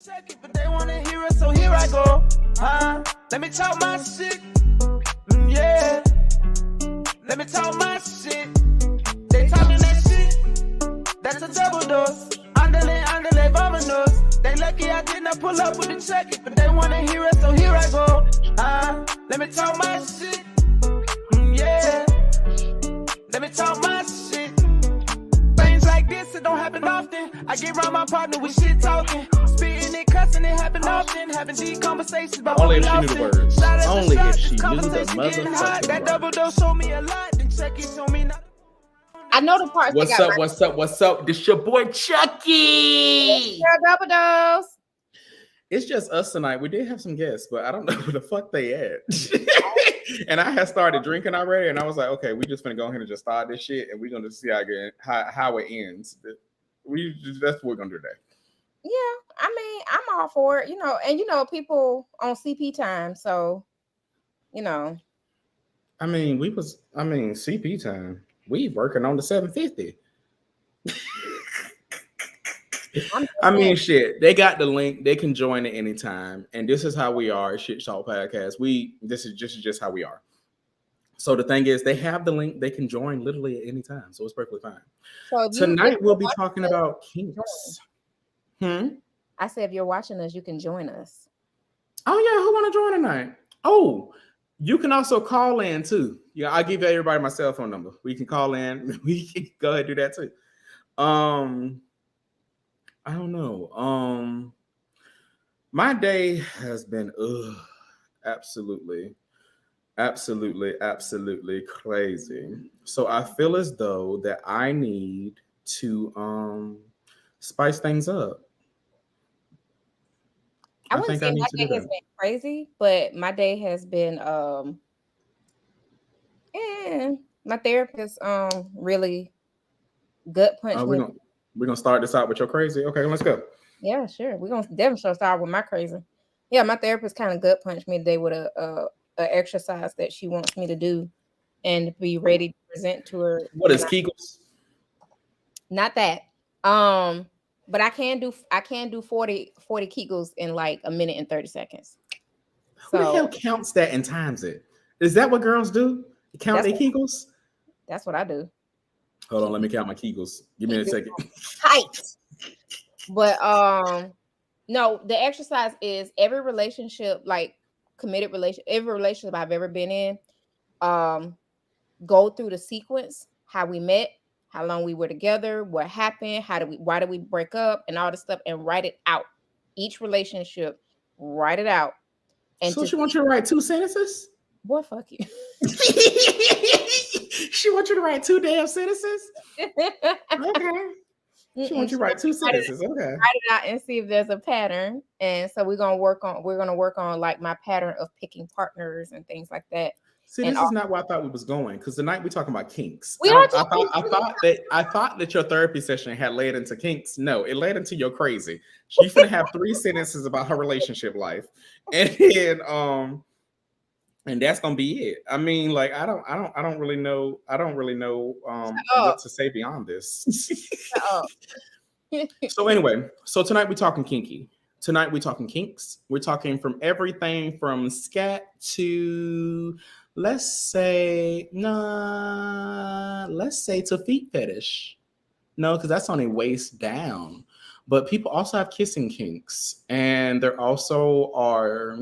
check it, but they wanna hear it, so here I go. Let me talk my shit. Yeah. Let me talk my shit. They talking that shit. That's a double dose. Andale, vámonos. They lucky I did not pull up with the check it, but they wanna hear it, so here I go. Let me talk my shit. Yeah. Let me talk my shit. Things like this, it don't happen often. I get around my partner with shit talking. Spitting it, cussing, it happen often. Having deep conversations about only if she knew the words. Only if she knew the motherfucking that double dose show me a lot. Then check it, show me not. I know the parts. What's up? This your boy Chucky. Double dose. It's just us tonight. We did have some guests, but I don't know who the fuck they at. And I had started drinking already, and I was like, okay, we just gonna go ahead and just start this shit, and we're gonna see how it ends. That's what we're gonna do today. Yeah, I mean, I'm all for it, and people on CP time, so I mean, CP time. We working on the 750. I mean, shit. They got the link. They can join at any time. And this is how we are at Shit Talk Podcast. This is just how we are. So the thing is, they have the link. They can join literally at any time. So it's perfectly fine. So tonight we'll be talking about Kinks. I said, if you're watching us, you can join us. Oh yeah, who want to join tonight? Oh, you can also call in too. Yeah, I'll give everybody my cell phone number. We can call in. We can go ahead and do that too. I don't know. My day has been absolutely crazy. So I feel as though that I need to spice things up. I wouldn't say my day has been crazy, but my day has been my therapist really gut punched me. We're gonna start this out with your crazy. Okay, let's go. Yeah, sure. We're gonna definitely start with my crazy. Yeah, my therapist kind of gut punched me today with a exercise that she wants me to do and be ready to present to her. What is Kegels? Not that. But I can do 40 Kegels in like a minute and 30 seconds. Who the hell counts that and times it? Is that what girls do? Count their Kegels? That's what I do. Hold on, let me count my Kegels. Give me a second. Tight. But no, the exercise is every relationship, like committed relationship, every relationship I've ever been in, go through the sequence, how we met, how long we were together, what happened, why did we break up, and all this stuff, and write it out. Each relationship, write it out. And so she wants you to write 2 sentences? Boy, fuck you. She wants you to write 2 damn sentences? Okay. She wants you to write 2 sentences. Okay. Write it out and see if there's a pattern. And so we're gonna work on like my pattern of picking partners and things like that. See, this is not where I thought we was going, because tonight we're talking about kinks. I thought that your therapy session had led into kinks. No, it led into your crazy. She's gonna have 3 sentences about her relationship life, and then and that's gonna be it. I mean, like I don't really know what to say beyond this. So anyway, so tonight we're talking kinky. Tonight we're talking kinks. We're talking from everything from scat to let's say to feet fetish. No, because that's on a waist down. But people also have kissing kinks, and there also are.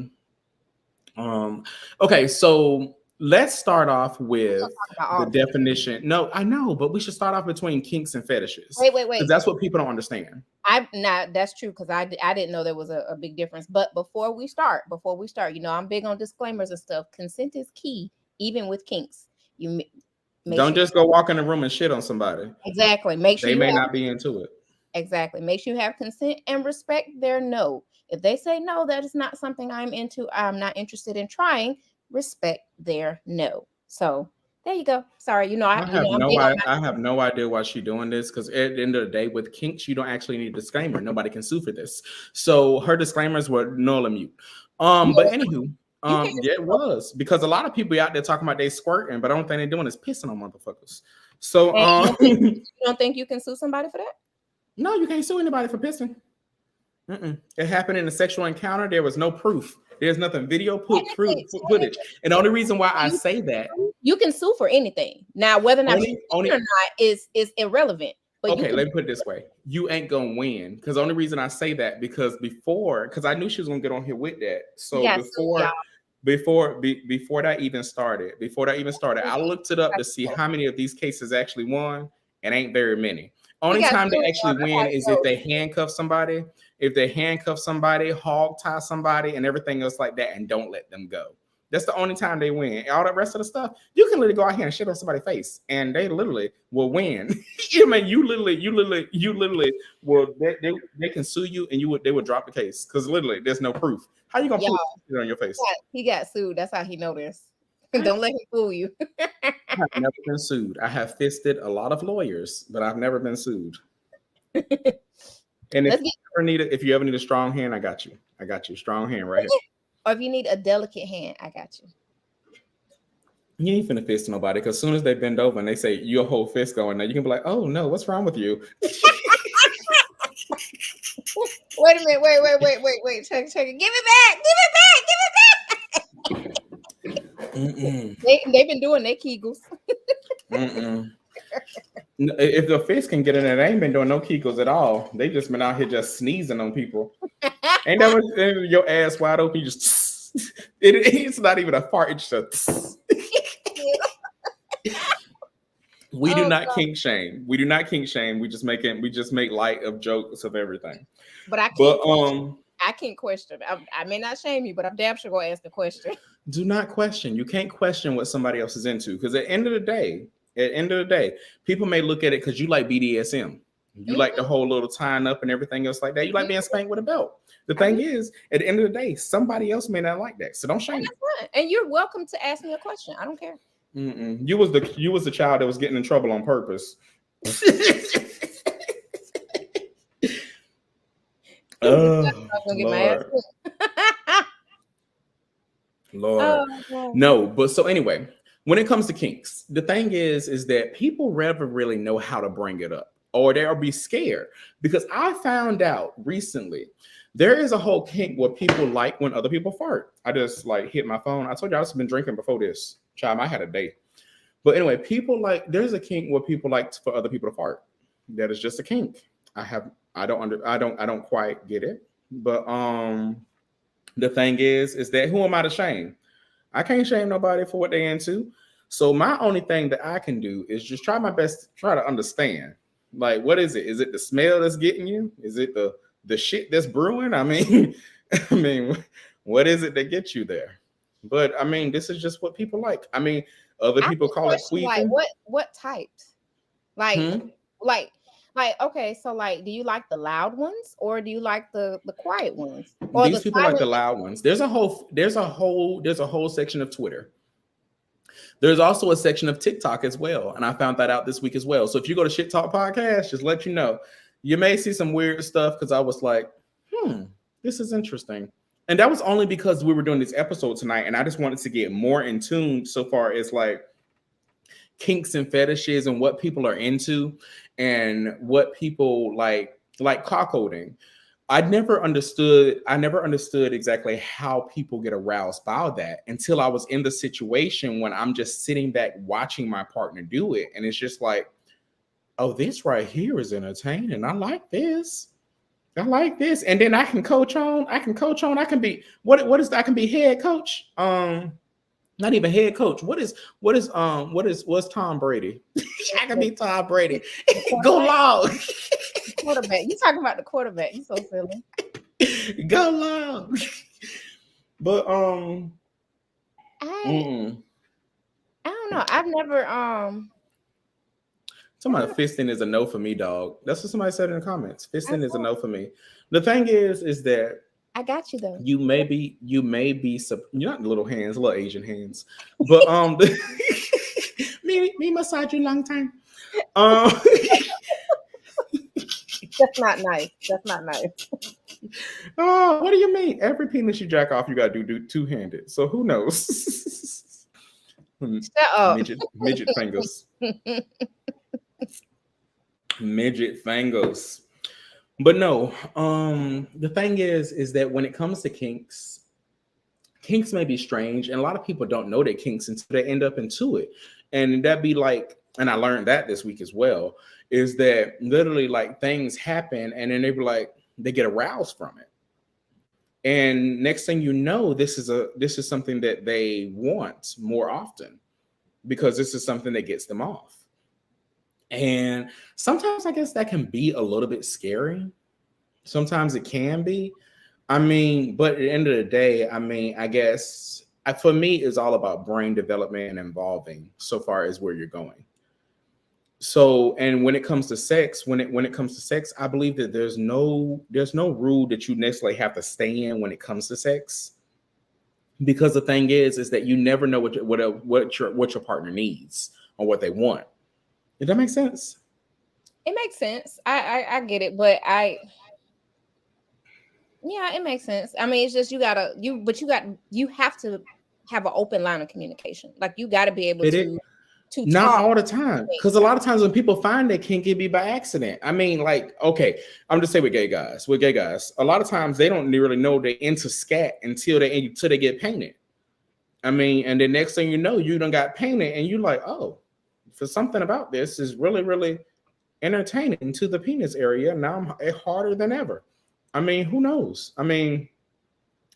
Okay, so let's start off with the definition. No, I know, but we should start off between kinks and fetishes. Wait. Because that's what people don't understand. That's true, because I didn't know there was a big difference. But before we start, I'm big on disclaimers and stuff. Consent is key, even with kinks. You don't just go walk in the room and shit on somebody. Exactly. Make sure they may not be into it. Exactly. Make sure you have consent and respect their no. If they say no, that is not something I'm into, I'm not interested in trying, respect their no. So there you go. Sorry, I have no idea why she's doing this, because at the end of the day, with kinks, you don't actually need a disclaimer. Nobody can sue for this. So her disclaimers were null and mute. But anywho, yeah, it was, because a lot of people out there talking about they squirting, but the only thing they're doing is pissing on motherfuckers. So you don't think you can sue somebody for that? No, you can't sue anybody for pissing. It happened in a sexual encounter. There was no proof. There's nothing video footage. And the only technically, reason why I say that, you can sue for anything. Now, whether or not you only win or not is irrelevant. But okay, you can, let me put it this way. You ain't gonna win. Because the only reason I say that because I knew she was gonna get on here with that. So yes, y'all. before that even started, I looked it up to see how many of these cases actually won, and ain't very many. He Only got time they sued, actually y'all. That's how win he is if knows. they handcuff somebody, hog tie somebody, and everything else like that, and don't let them go. That's the only time they win. All the rest of the stuff, you can literally go out here and shit on somebody's face, and they literally will win. I mean, you literally will. They can sue you, and they would drop the case because literally there's no proof. How you gonna prove Y'all, it on your face? he got sued. That's how he know this. Don't let him fool you. I've never been sued. I have fisted a lot of lawyers, but I've never been sued. And if you ever need a strong hand, I got you. I got you. Strong hand right here. Or if you need a delicate hand, I got you. You ain't finna fist nobody because as soon as they bend over and they say your whole fist going there, you can be like, oh no, what's wrong with you? Wait a minute. Wait. Check it. Give it back. They've been doing their Kegels. If the fist can get in there, they ain't been doing no Kegels at all. They just been out here just sneezing on people. Ain't that much your ass wide open? You just it's not even a fart. It's just We do not kink shame. We do not kink shame. We just make light of jokes of everything. But I can't question. I may not shame you, but I'm damn sure gonna ask the question. Do not question. You can't question what somebody else is into because at the end of the day, people may look at it because you like BDSM. You like the whole little tying up and everything else like that. You like being spanked with a belt. The thing is, at the end of the day, somebody else may not like that. So don't shame it. And you're welcome to ask me a question. I don't care. You was the child that was getting in trouble on purpose. Lord. No, but so anyway, when it comes to kinks, the thing is that people never really know how to bring it up, or they'll be scared. Because I found out recently there is a whole kink where people like when other people fart. I just like hit my phone. I told you I just been drinking before this. Child, I had a day. But anyway, there's a kink where people like for other people to fart. That is just a kink. I don't quite get it. But the thing is that who am I to shame? I can't shame nobody for what they're into. So my only thing that I can do is just try my best to try to understand. Like, what is it? Is it the smell that's getting you? Is it the shit that's brewing? I mean, what is it that gets you there? But I mean, this is just what people like. I mean, other people call it queefing. Like what types? Like okay, so like, do you like the loud ones or do you like the quiet ones? Or these people like the loud ones. There's a whole section of Twitter. There's also a section of TikTok as well, and I found that out this week as well. So if you go to Shit Talk Podcast, just let you know, you may see some weird stuff because I was like, this is interesting. And that was only because we were doing this episode tonight, and I just wanted to get more in tune so far as like kinks and fetishes and what people are into and what people like cockholding. I never understood exactly how people get aroused by that until I was in the situation when I'm just sitting back watching my partner do it. And it's just like, oh, this right here is entertaining. I like this. And then I can coach on. I can be I can be head coach. Not even head coach. What's Tom Brady? I can be Tom Brady. Go long. Quarterback. You talking about the quarterback? You so silly. Go long. But I don't know. I've never somebody fisting is a no for me, dog. That's what somebody said in the comments. Fisting is a no for me. The thing is that I got you though. You may be you're not little hands, little Asian hands. But me massage you long time. That's not nice. Oh, what do you mean? Every penis you jack off, you gotta do two-handed. So who knows? Shut up. Midget fingers. Midget fingers. But no, the thing is that when it comes to kinks, kinks may be strange, and a lot of people don't know that kinks until they end up into it. And that be like, and I learned that this week as well, is that literally like things happen and then they be like, they get aroused from it. And next thing you know, this is something that they want more often because this is something that gets them off. And sometimes I guess that can be a little bit scary. Sometimes it can be. I mean, but at the end of the day, I mean, I guess for me, it's all about brain development and involving so far as where you're going. So, and when it comes to sex, when it comes to sex, I believe that there's no rule that you necessarily have to stay in when it comes to sex, because the thing is that you never know what your partner needs or what they want. Does that make sense? It makes sense. I get it, but yeah, it makes sense. I mean, it's just you have to have an open line of communication. Like you got to be able It to Not talk. all the time, because a lot of times when people find that kink, it be by accident. I mean, like, okay, I'm just saying with gay guys. With gay guys, a lot of times they don't really know they're into scat until they get painted. I mean, and the next thing you know, you done got painted, and you're like, oh, for something about this is really, really entertaining to the penis area. Now I'm harder than ever. I mean, who knows? I mean,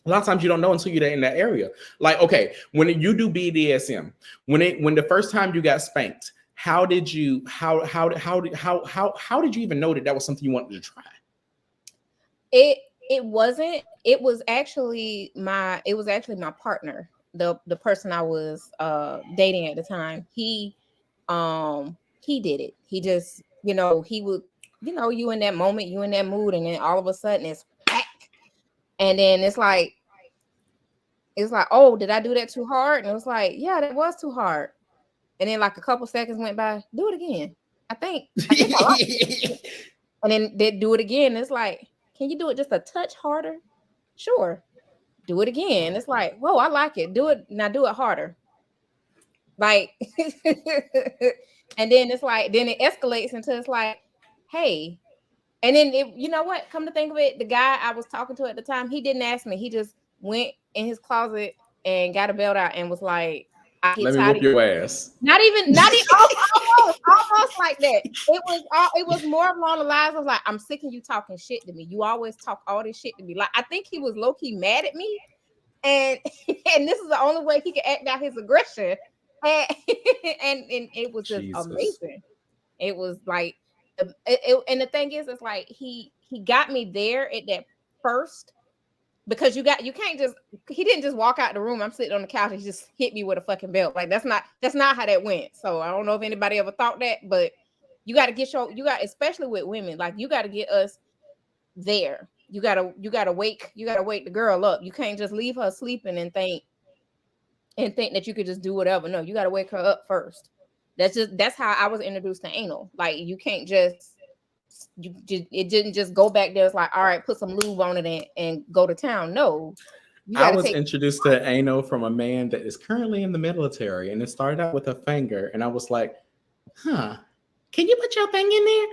a lot of times you don't know until you're in that area. Like, okay, when you do BDSM, when the first time you got spanked, how did you how did you even know that that was something you wanted to try? It wasn't. It was actually my partner, the person I was dating at the time. He did it. He just, he would, you in that moment, you in that mood, and then all of a sudden it's whack. And then it's like, oh, did I do that too hard? And it was like, yeah, that was too hard. And then like a couple seconds went by, do it again. I think I like it. And then they do it again. It's like, can you do it just a touch harder? Sure. Do it again. It's like, whoa, I like it. Do it now. Do it harder. Like, and then it's like, then it escalates into it's like, hey, and then you know what? Come to think of it, the guy I was talking to at the time, he didn't ask me. He just went in his closet and got a belt out and was like, I get Let me tired whoop of your ass. not even almost like that. It was more along the lines of like, I'm sick of you talking shit to me. You always talk all this shit to me. Like I think he was low key mad at me, and and this is the only way he could act out his aggression, and and it was just Jesus. amazing. It was like, and the thing is, it's like he got me there at that first. Because you can't just, he didn't just walk out the room. I'm sitting on the couch and he just hit me with a fucking belt. Like that's not how that went. So I don't know if anybody ever thought that, but you got to especially with women, like you got to get us there. You got to wake the girl up. You can't just leave her sleeping and think that you could just do whatever. No, you got to wake her up first. That's how I was introduced to anal. Like you can't just, it didn't just go back there. It's like, all right, put some lube on it and go to town. No, I was introduced to anal from a man that is currently in the military, and it started out with a finger, and I was like, huh, can you put your thing in there?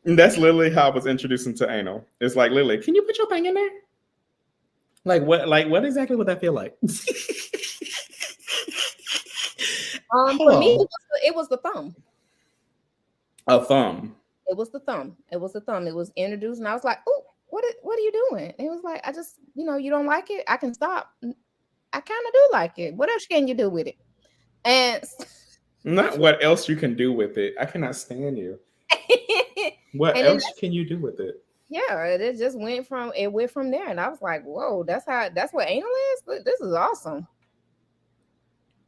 And that's literally how I was introduced into anal. It's like, Lily, can you put your thing in there? Like what exactly would that feel like? For me, it was the thumb. A thumb. It was the thumb. It was the thumb. It was introduced, and I was like, "Oh, what are you doing?" And it was like, "I just, you don't like it. I can stop. I kind of do like it. What else can you do with it?" And not what else you can do with it. I cannot stand you. What else can you do with it? Yeah, it just went from there, and I was like, "Whoa, that's what anal is. But this is awesome."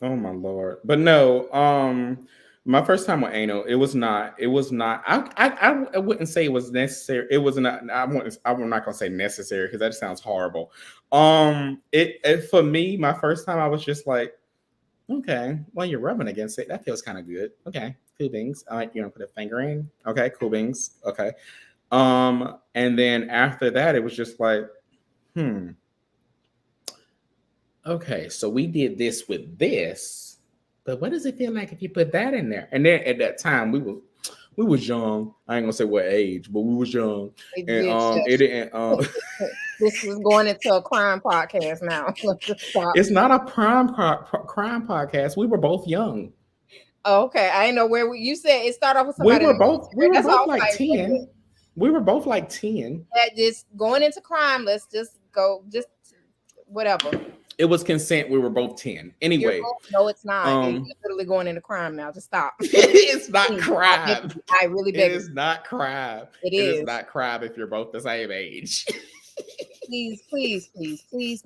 Oh my Lord. But no, my first time with anal, it was not, I wouldn't say it was necessary. It was not, I'm not gonna say necessary because that sounds horrible. It for me, my first time, I was just like, okay, well, you're rubbing against it. That feels kind of good. Okay, cool beans. All right, you're gonna put a finger in. Okay, cool beans. Okay. And then after that, it was just like, okay, so we did this with this, but what does it feel like if you put that in there? And then at that time, We was young. I ain't gonna say what age, but we was young. It And did shut. it didn't This is going into a crime podcast now. Let's just stop. it's not a crime podcast. We were both young. Okay, I didn't know where you said it started off with We somebody. were both That's all like right. 10. We were both like 10. That just going into crime. Let's just go. Just whatever. It was consent. We were both 10. Anyway. No, it's not. You're literally going into crime now. Just stop. It's not crime. I really beg. It is not crime. It is is not crime if you're both the same age. Please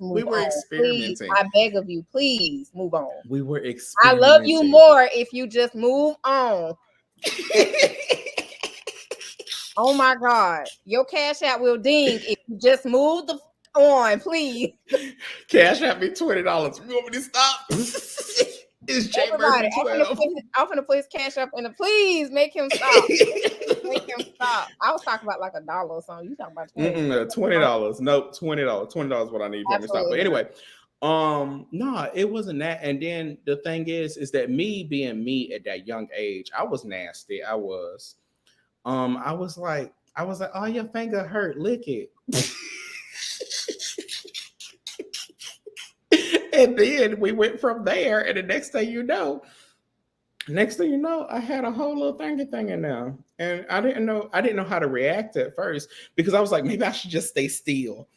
move on. We were experimenting. Please, I beg of you, please move on. We were I experimenting. love you more if you just move on. Oh my God. Your cash app will ding if you just move on, please. Cash app me $20. You want me to stop? It's J Murphy 12. I'm gonna put his cash up and please make him stop. Make him stop. I was talking about like $1 or something. You talking about $20? Nope, $20. $20 is what I need for me to stop. But anyway, no, it wasn't that. And then the thing is that me being me at that young age, I was nasty. I was like, oh, your finger hurt, lick it. And then we went from there, and the next thing you know, I had a whole little thing in there, and I didn't know how to react at first because I was like, maybe I should just stay still.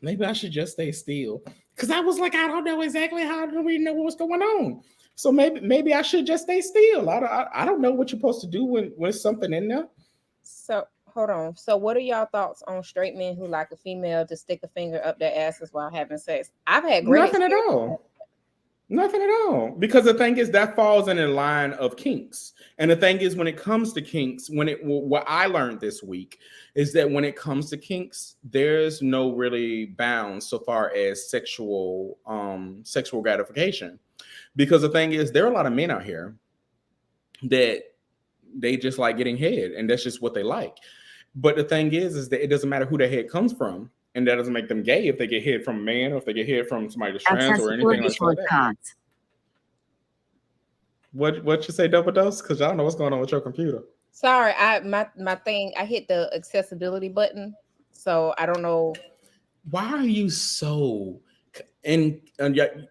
Because I was like, I don't know exactly how do we know what's going on. So maybe I should just stay still. I don't know what you're supposed to do when there's something in there. So hold on. So what are y'all thoughts on straight men who like a female to stick a finger up their asses while having sex? I've had great Nothing at all. Because the thing is that falls in a line of kinks. And the thing is, when it comes to kinks, what I learned this week is that when it comes to kinks, there's no really bounds so far as sexual gratification. Because the thing is, there are a lot of men out here that they just like getting head, and that's just what they like. But the thing is that it doesn't matter who their head comes from, and that doesn't make them gay if they get head from a man or if they get head from somebody that's trans or anything like that. What you say, double dose? Because I don't know what's going on with your computer. Sorry, my thing. I hit the accessibility button, so I don't know. Why are you so? And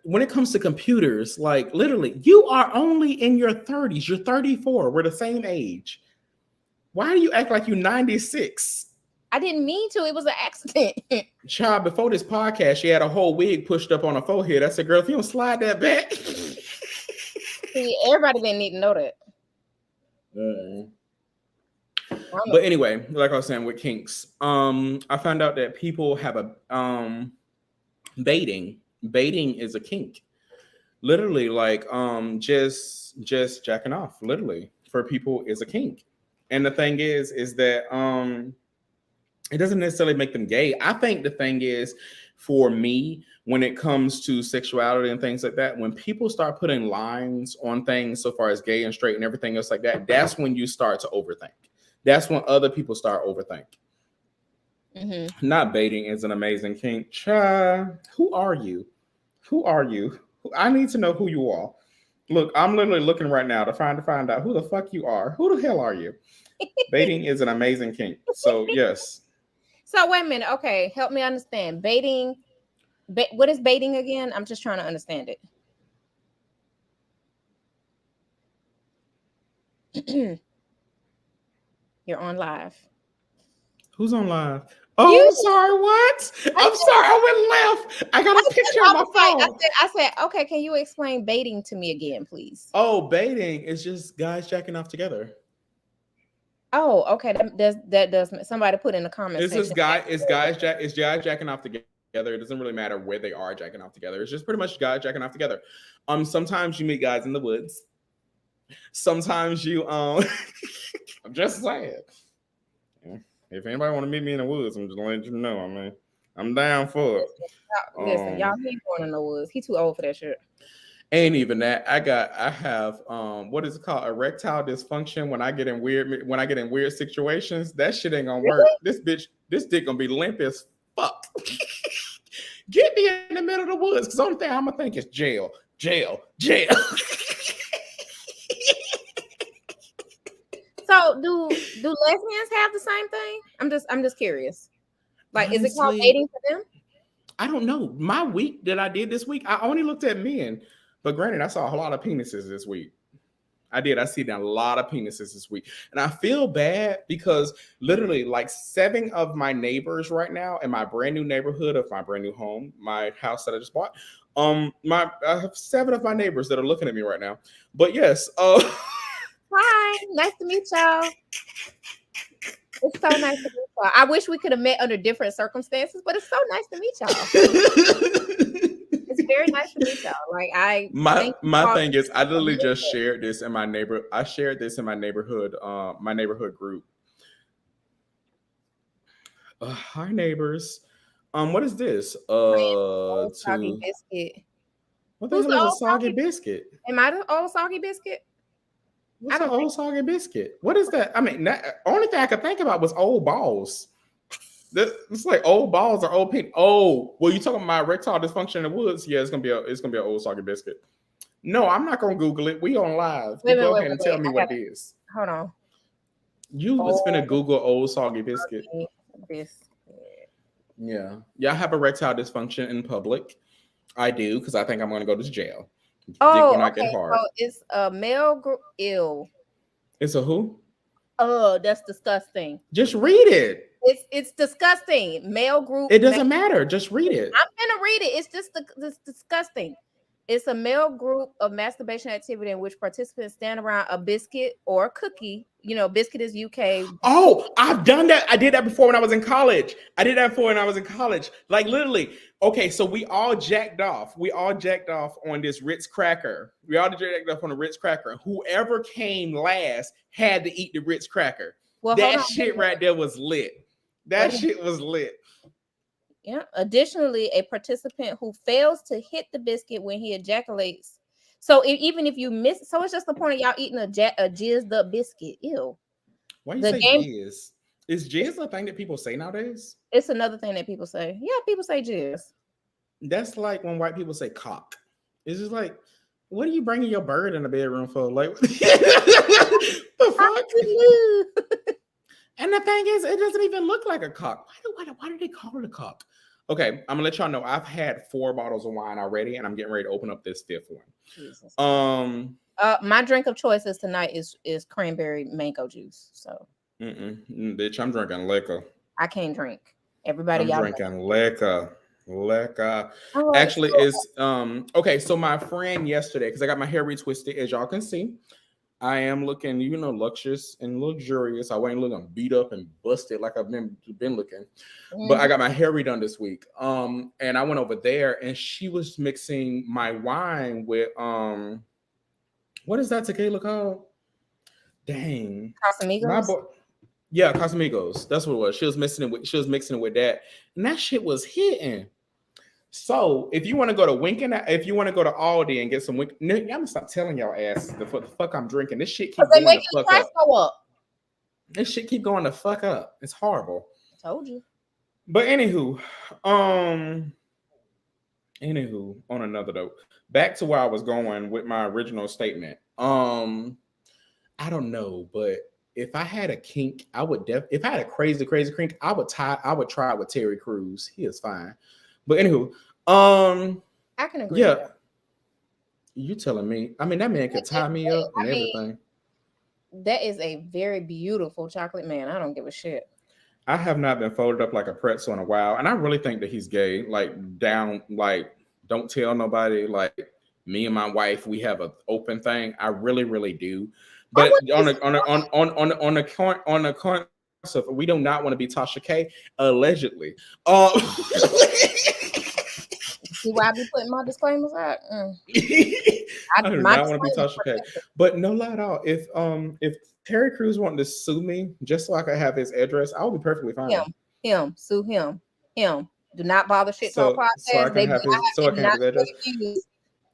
when it comes to computers, like literally, you are only in your 30s. You're 34. We're the same age. Why do you act like you're 96? I didn't mean to. It was an accident. Child, before this podcast, she had a whole wig pushed up on her forehead. I said, girl, if you don't slide that back. See, everybody didn't need to know that. But anyway, like I was saying with kinks, I found out that people have a baiting. Baiting is a kink. Literally, like just jacking off, literally, for people is a kink. And the thing is that it doesn't necessarily make them gay. I think the thing is, for me, when it comes to sexuality and things like that, when people start putting lines on things so far as gay and straight and everything else like that, that's when you start to overthink. That's when other people start overthinking. Mm-hmm. Not baiting is an amazing kink. Who are you? I need to know who you are. Look, I'm literally looking right now to find out who the fuck you are. Who the hell are you? Baiting is an amazing kink. So yes. So wait a minute. Okay, help me understand. Baiting. What is baiting again? I'm just trying to understand it. You're on live. Who's on live? Oh, I'm sorry. What? I'm sorry. I went left. I got a picture on my phone. I said, okay, can you explain baiting to me again, please? Oh, baiting is just guys jacking off together. Oh, okay. That does somebody put in the comments. It's guys jacking off together. It doesn't really matter where they are jacking off together. It's just pretty much guys jacking off together. Sometimes you meet guys in the woods. Sometimes you I'm just saying. If anybody want to meet me in the woods, I'm just letting you know. I mean, I'm down for it. Listen, y'all, he ain't going in the woods. He too old for that shit. Ain't even that. I have what is it called? Erectile dysfunction when I get in weird situations. That shit ain't gonna work. This dick gonna be limp as fuck. Get me in the middle of the woods, because the only thing I'm gonna think is jail. do lesbians have the same thing? I'm just curious. Like, is it called Honestly, dating for them? I don't know. My week that I did this week, I only looked at men. But granted, I saw a whole lot of penises this week. I did. I seen a lot of penises this week. And I feel bad because literally like 7 of my neighbors right now in my brand new neighborhood of my brand new home, my house that I just bought. I have 7 of my neighbors that are looking at me right now. But yes, Hi, nice to meet y'all. It's so nice to meet y'all. I wish we could have met under different circumstances, but it's so nice to meet y'all. It's very nice to meet y'all. Like my thing is, I literally just shared this in my neighbor. I shared this in my neighborhood group. Hi neighbors. What is this? Soggy biscuit. What the hell is a soggy biscuit? Am I the old soggy biscuit? What's an old soggy biscuit? What is that? I mean, only thing I could think about was old balls. It's like old balls or old pink. Oh, well, you talking about my erectile dysfunction in the woods? Yeah, it's gonna be an old soggy biscuit. No, I'm not gonna Google it. We on live. Go ahead and tell me what it is. Hold on. You was finna Google old soggy biscuit. Yeah, I have erectile dysfunction in public. I do because I think I'm gonna go to jail. Oh, okay. So it's a male group. Ew. It's a who? Oh, that's disgusting. Just read it. It's disgusting. Male group. It doesn't matter. Just read it. I'm gonna read it. It's just it's disgusting. It's a male group of masturbation activity in which participants stand around a biscuit or a cookie. You know, biscuit is UK. Oh, I've done that. I did that before when I was in college. Like literally. Okay, so we all jacked off. On this Ritz cracker. Whoever came last had to eat the Ritz cracker. Well, that shit right there was lit. Shit was lit. Yeah. Additionally, a participant who fails to hit the biscuit when he ejaculates. So even if you miss, so it's just the point of y'all eating a jizzed up biscuit. Ew. Why you say jizz? Is jizz a thing that people say nowadays? It's another thing that people say. Yeah, people say jizz. That's like when white people say cock. It's just like, what are you bringing your bird in the bedroom for? Like, the fuck? And the thing is, it doesn't even look like a cock. Why do they call it a cock? Okay, I'm gonna let y'all know. I've had 4 bottles of wine already, and I'm getting ready to open up this 5th one. Jesus. My drink of choice tonight is cranberry mango juice. So, bitch, I'm drinking liquor. I can't drink. Everybody, I'm drinking liquor. Oh, actually, it's okay. So my friend yesterday, because I got my hair retwisted, as y'all can see. I am looking, luxurious and luxurious. I ain't looking beat up and busted like I've been looking. But I got my hair redone this week. And I went over there and she was mixing my wine with what is that tequila called? Dang. Casamigos? Yeah, Casamigos. That's what it was. She was mixing it with that. And that shit was hitting. So if you want to go to Aldi and get some Wink, no, I'm gonna stop telling y'all ass the fuck I'm drinking. This shit keep going the fuck up. This shit keep going the fuck up. It's horrible. I told you. But anywho, on another note, back to where I was going with my original statement. I don't know, but if I had a kink, I would if I had a crazy kink, I would try it with Terry Crews. He is fine. But anywho, I can agree. Yeah, you telling me? I mean, that man could tie me up and everything. That is a very beautiful chocolate man. I don't give a shit. I have not been folded up like a pretzel in a while, and I really think that he's gay. Like don't tell nobody. Like me and my wife, we have an open thing. I really, really do. But on the coin. So we do not want to be Tasha K. Allegedly. See why I be putting my disclaimers out? I do not want to be Tasha K. But no lie at all. If Terry Crews wanted to sue me just so I could have his address, I would be perfectly fine. Sue him. Do not bother shit talk podcast. So I can have his address.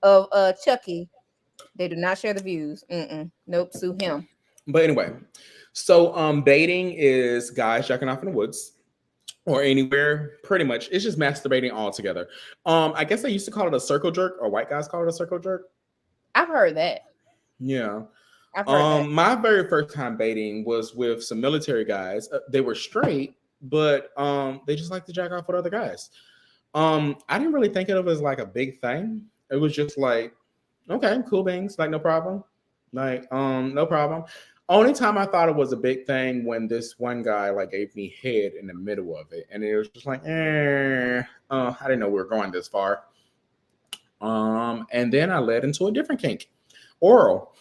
Of Chucky. They do not share the views. Nope, sue him. But anyway, so dating is guys jacking off in the woods or anywhere, pretty much. It's just masturbating all together. I guess they used to call it a circle jerk, or white guys call it a circle jerk. I've heard that. Yeah. I've heard that. My very first time dating was with some military guys. They were straight, but they just like to jack off with other guys. I didn't really think of it as like a big thing. It was just like, okay, cool beans, like no problem. Like, no problem. Only time I thought it was a big thing when this one guy like gave me head in the middle of it, and it was just like, I didn't know we were going this far. And then I led into a different kink, oral.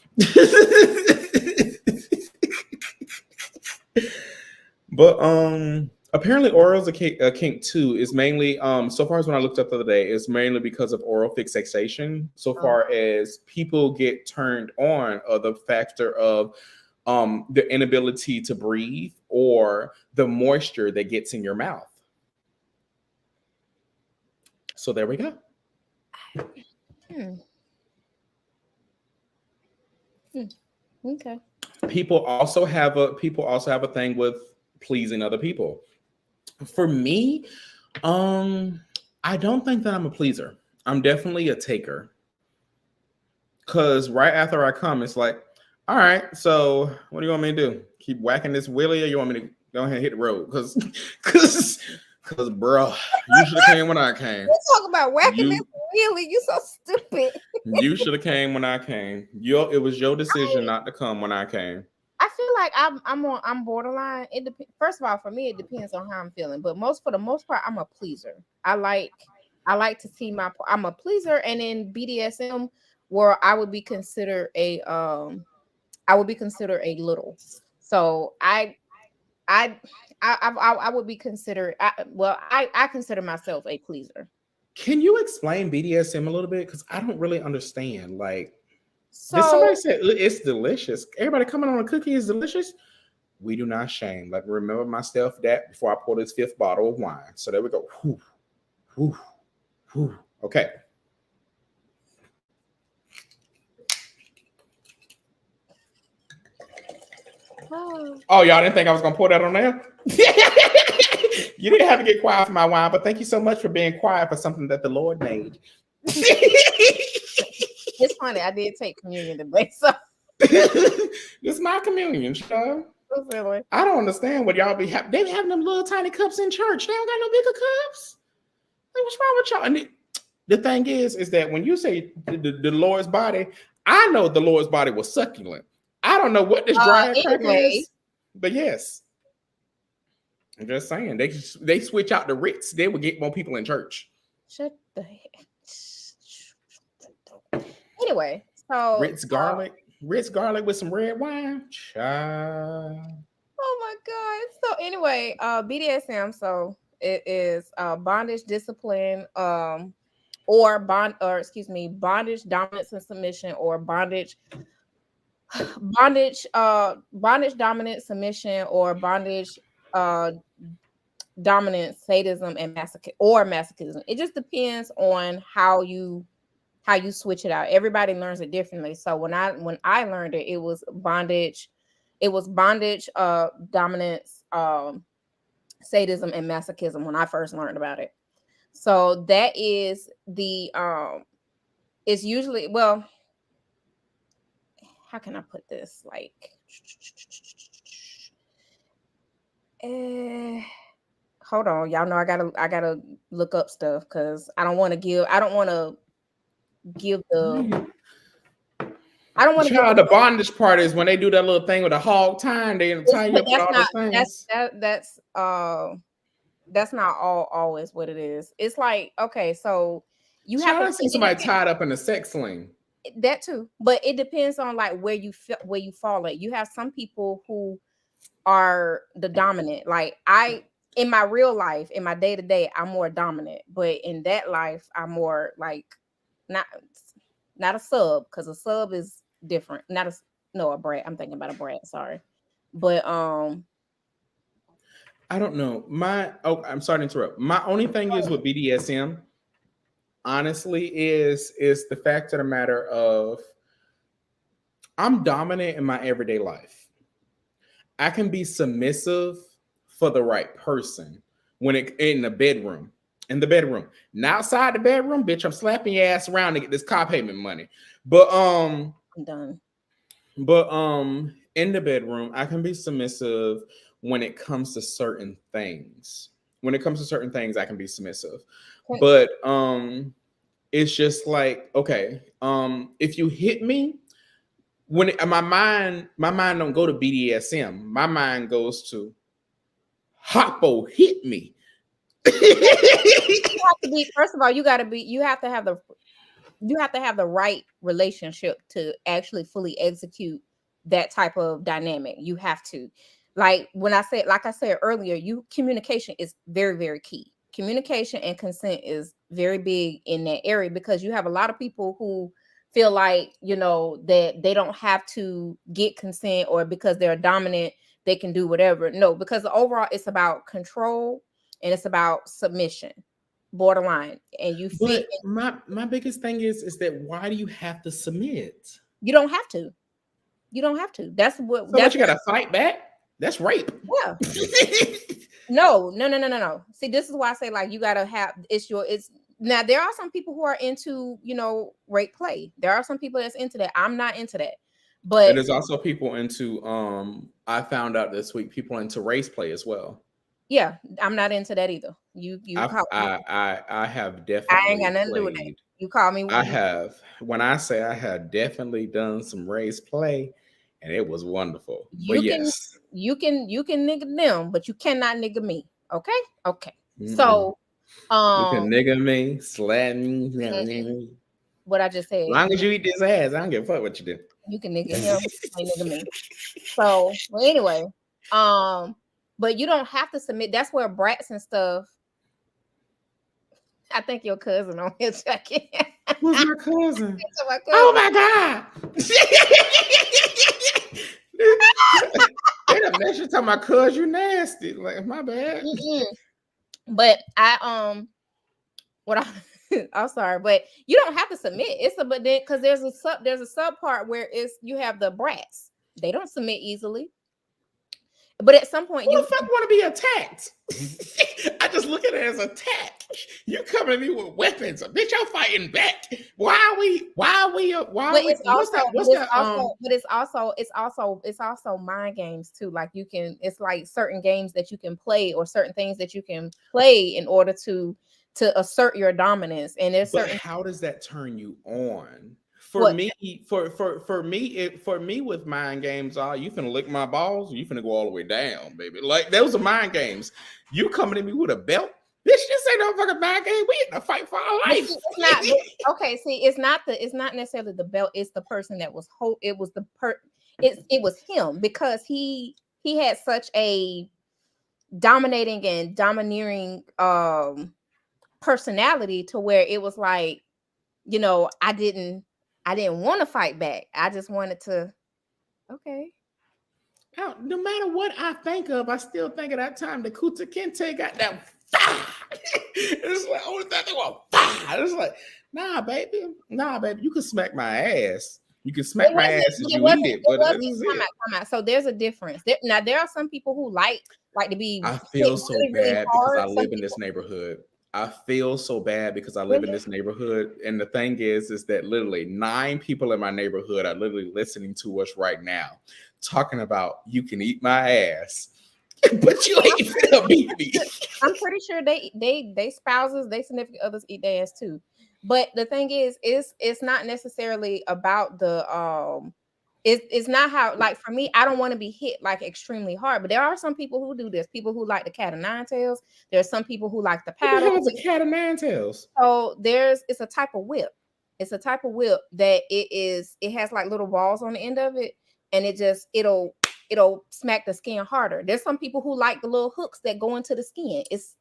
But apparently oral's a kink too. Is mainly so far as when I looked up the other day, it's mainly because of oral fixation. So far as people get turned on of the factor of the inability to breathe or the moisture that gets in your mouth. So there we go. Okay. People also have a thing with pleasing other people. For me, I don't think that I'm a pleaser. I'm definitely a taker. Cause right after I come, it's like, all right, so what do you want me to do? Keep whacking this willy, or you want me to go ahead and hit the road? Cause bro, you should have came when I came. You talk about whacking this wheelie. You so stupid. You should have came when I came. It was your decision not to come when I came. I feel like I'm borderline. It depends. First of all, for me, it depends on how I'm feeling. But for the most part, I'm a pleaser. I like to see I'm a pleaser, and in BDSM, where I would be considered a little. So I would be considered. I consider myself a pleaser. Can you explain BDSM a little bit? Because I don't really understand. Like, so, did somebody say it's delicious? Everybody coming on a cookie is delicious. We do not shame. Like, remember myself that before I pour this 5th bottle of wine. So there we go. Whew, whew, whew. Okay. Oh, y'all didn't think I was gonna pour that on there? You didn't have to get quiet for my wine, but thank you so much for being quiet for something that the Lord made. It's funny. I did take communion today, so this is my communion, show. Really? I don't understand what y'all be having. They be having them little tiny cups in church. They don't got no bigger cups. Like, what's wrong with y'all? And the thing is that when you say the Lord's body, I know the Lord's body was succulent. I don't know what this dry crack is, but yes. I'm just saying they switch out the Ritz. They would get more people in church. Shut the heck. Anyway, so Ritz garlic with some red wine. Child. Oh my god. So anyway, BDSM. So it is bondage, discipline, bondage, dominance and submission, or bondage, dominance, submission, or bondage, dominance, sadism, and masochism. It just depends on how you switch it out. Everybody learns it differently. So when I learned it, it was bondage, dominance, sadism, and masochism when I first learned about it. So that is the it's usually, well, how can I put this? Like, hold on, y'all know I gotta look up stuff because I don't want to give the the bondage part is when they do that little thing with a hog tying, they tie you up with all those things. That's not always what it is. It's like, okay, so you have to see somebody tied up in a sex sling. That too, but it depends on like where you fall at. You have some people who are the dominant. Like in my real life, in my day-to-day, I'm more dominant, but in that life, I'm more like not a sub, because a sub is different. A brat. I'm thinking about a brat. Sorry, but I don't know. I'm sorry to interrupt. My only thing is with BDSM, honestly, is the fact of the matter of I'm dominant in my everyday life. I can be submissive for the right person when in the bedroom. Now outside the bedroom, bitch, I'm slapping your ass around to get this car payment money. But I'm done. But in the bedroom, I can be submissive when it comes to certain things. When it comes to certain things, I can be submissive. But it's just like, okay, if you hit me, when my mind don't go to BDSM. My mind goes to Hoppo hit me. You have to be, first of all, you have to have the right relationship to actually fully execute that type of dynamic. You have to, like I said earlier, communication is very, very key. Communication and consent is very big in that area, because you have a lot of people who feel like, that they don't have to get consent, or because they're dominant, they can do whatever. No, because overall it's about control and it's about submission, borderline. And But my biggest thing is that why do you have to submit? you don't have to. You don't have to. That's what. So what, you got to fight back? That's rape. Yeah. No. See, this is why I say, like, you gotta have it's now there are some people who are into, rape play. There are some people that's into that. I'm not into that. But And there's also people into I found out this week, people into race play as well. yeah, I'm not into that either. I have definitely I ain't got nothing to do with that. You call me. I have, when I say I have definitely done some race play, and it was wonderful. But yes, you can nigga them, but you cannot nigga me. Okay. Mm-mm. So you can nigga me, slap me, what I just said. As long as you eat this ass, I don't give a fuck what you do. You can nigga him, ain't nigga me. So, well, anyway, but you don't have to submit. That's where brats and stuff. I think your cousin on here checking. Who's my cousin? Oh my god! They done mentioned to my cousin, you nasty. Like, my bad. But I'm sorry, but you don't have to submit. But then, because there's a sub part where you have the brats. They don't submit easily. But at some point, who the fuck want to be attacked? I just look at it as attack. You coming at me with weapons, bitch. I'm fighting back. It's also mind games too. Like, it's like certain games that you can play, or certain things that you can play in order to assert your dominance. And how does that turn you on? For me, with mind games, you finna lick my balls, you finna go all the way down, baby. Like, those are mind games. You coming at me with a belt, bitch? This ain't no fucking mind game. We in a fight for our life. Okay, see, it's not necessarily the belt. It's the person that was It was him, because he had such a dominating and domineering personality, to where it was like, I didn't want to fight back. I just wanted to, okay. No matter what I think of, I still think of that time the Kuta Kente got that. It's like, only thing they want. It's like, nah, baby, you can smack my ass. You can smack my ass as you eat it, but come out. So there's a difference. Now there are some people who like to be. I feel so bad because I live in this neighborhood. I feel so bad because I live in this neighborhood. And the thing is that literally 9 people in my neighborhood are literally listening to us right now, talking about, you can eat my ass, but you ain't finna beat me. I'm pretty sure they spouses, they significant others eat their ass too. But the thing is, it's not necessarily about the it's not how, like, for me, I don't want to be hit like extremely hard, but there are some people who do this. People who like the cat of nine tails. There's some people who like the paddle. What the hell is a cat of nine tails? So it's a type of whip. It's a type of whip that it has like little balls on the end of it, and it'll smack the skin harder. There's some people who like the little hooks that go into the skin. It's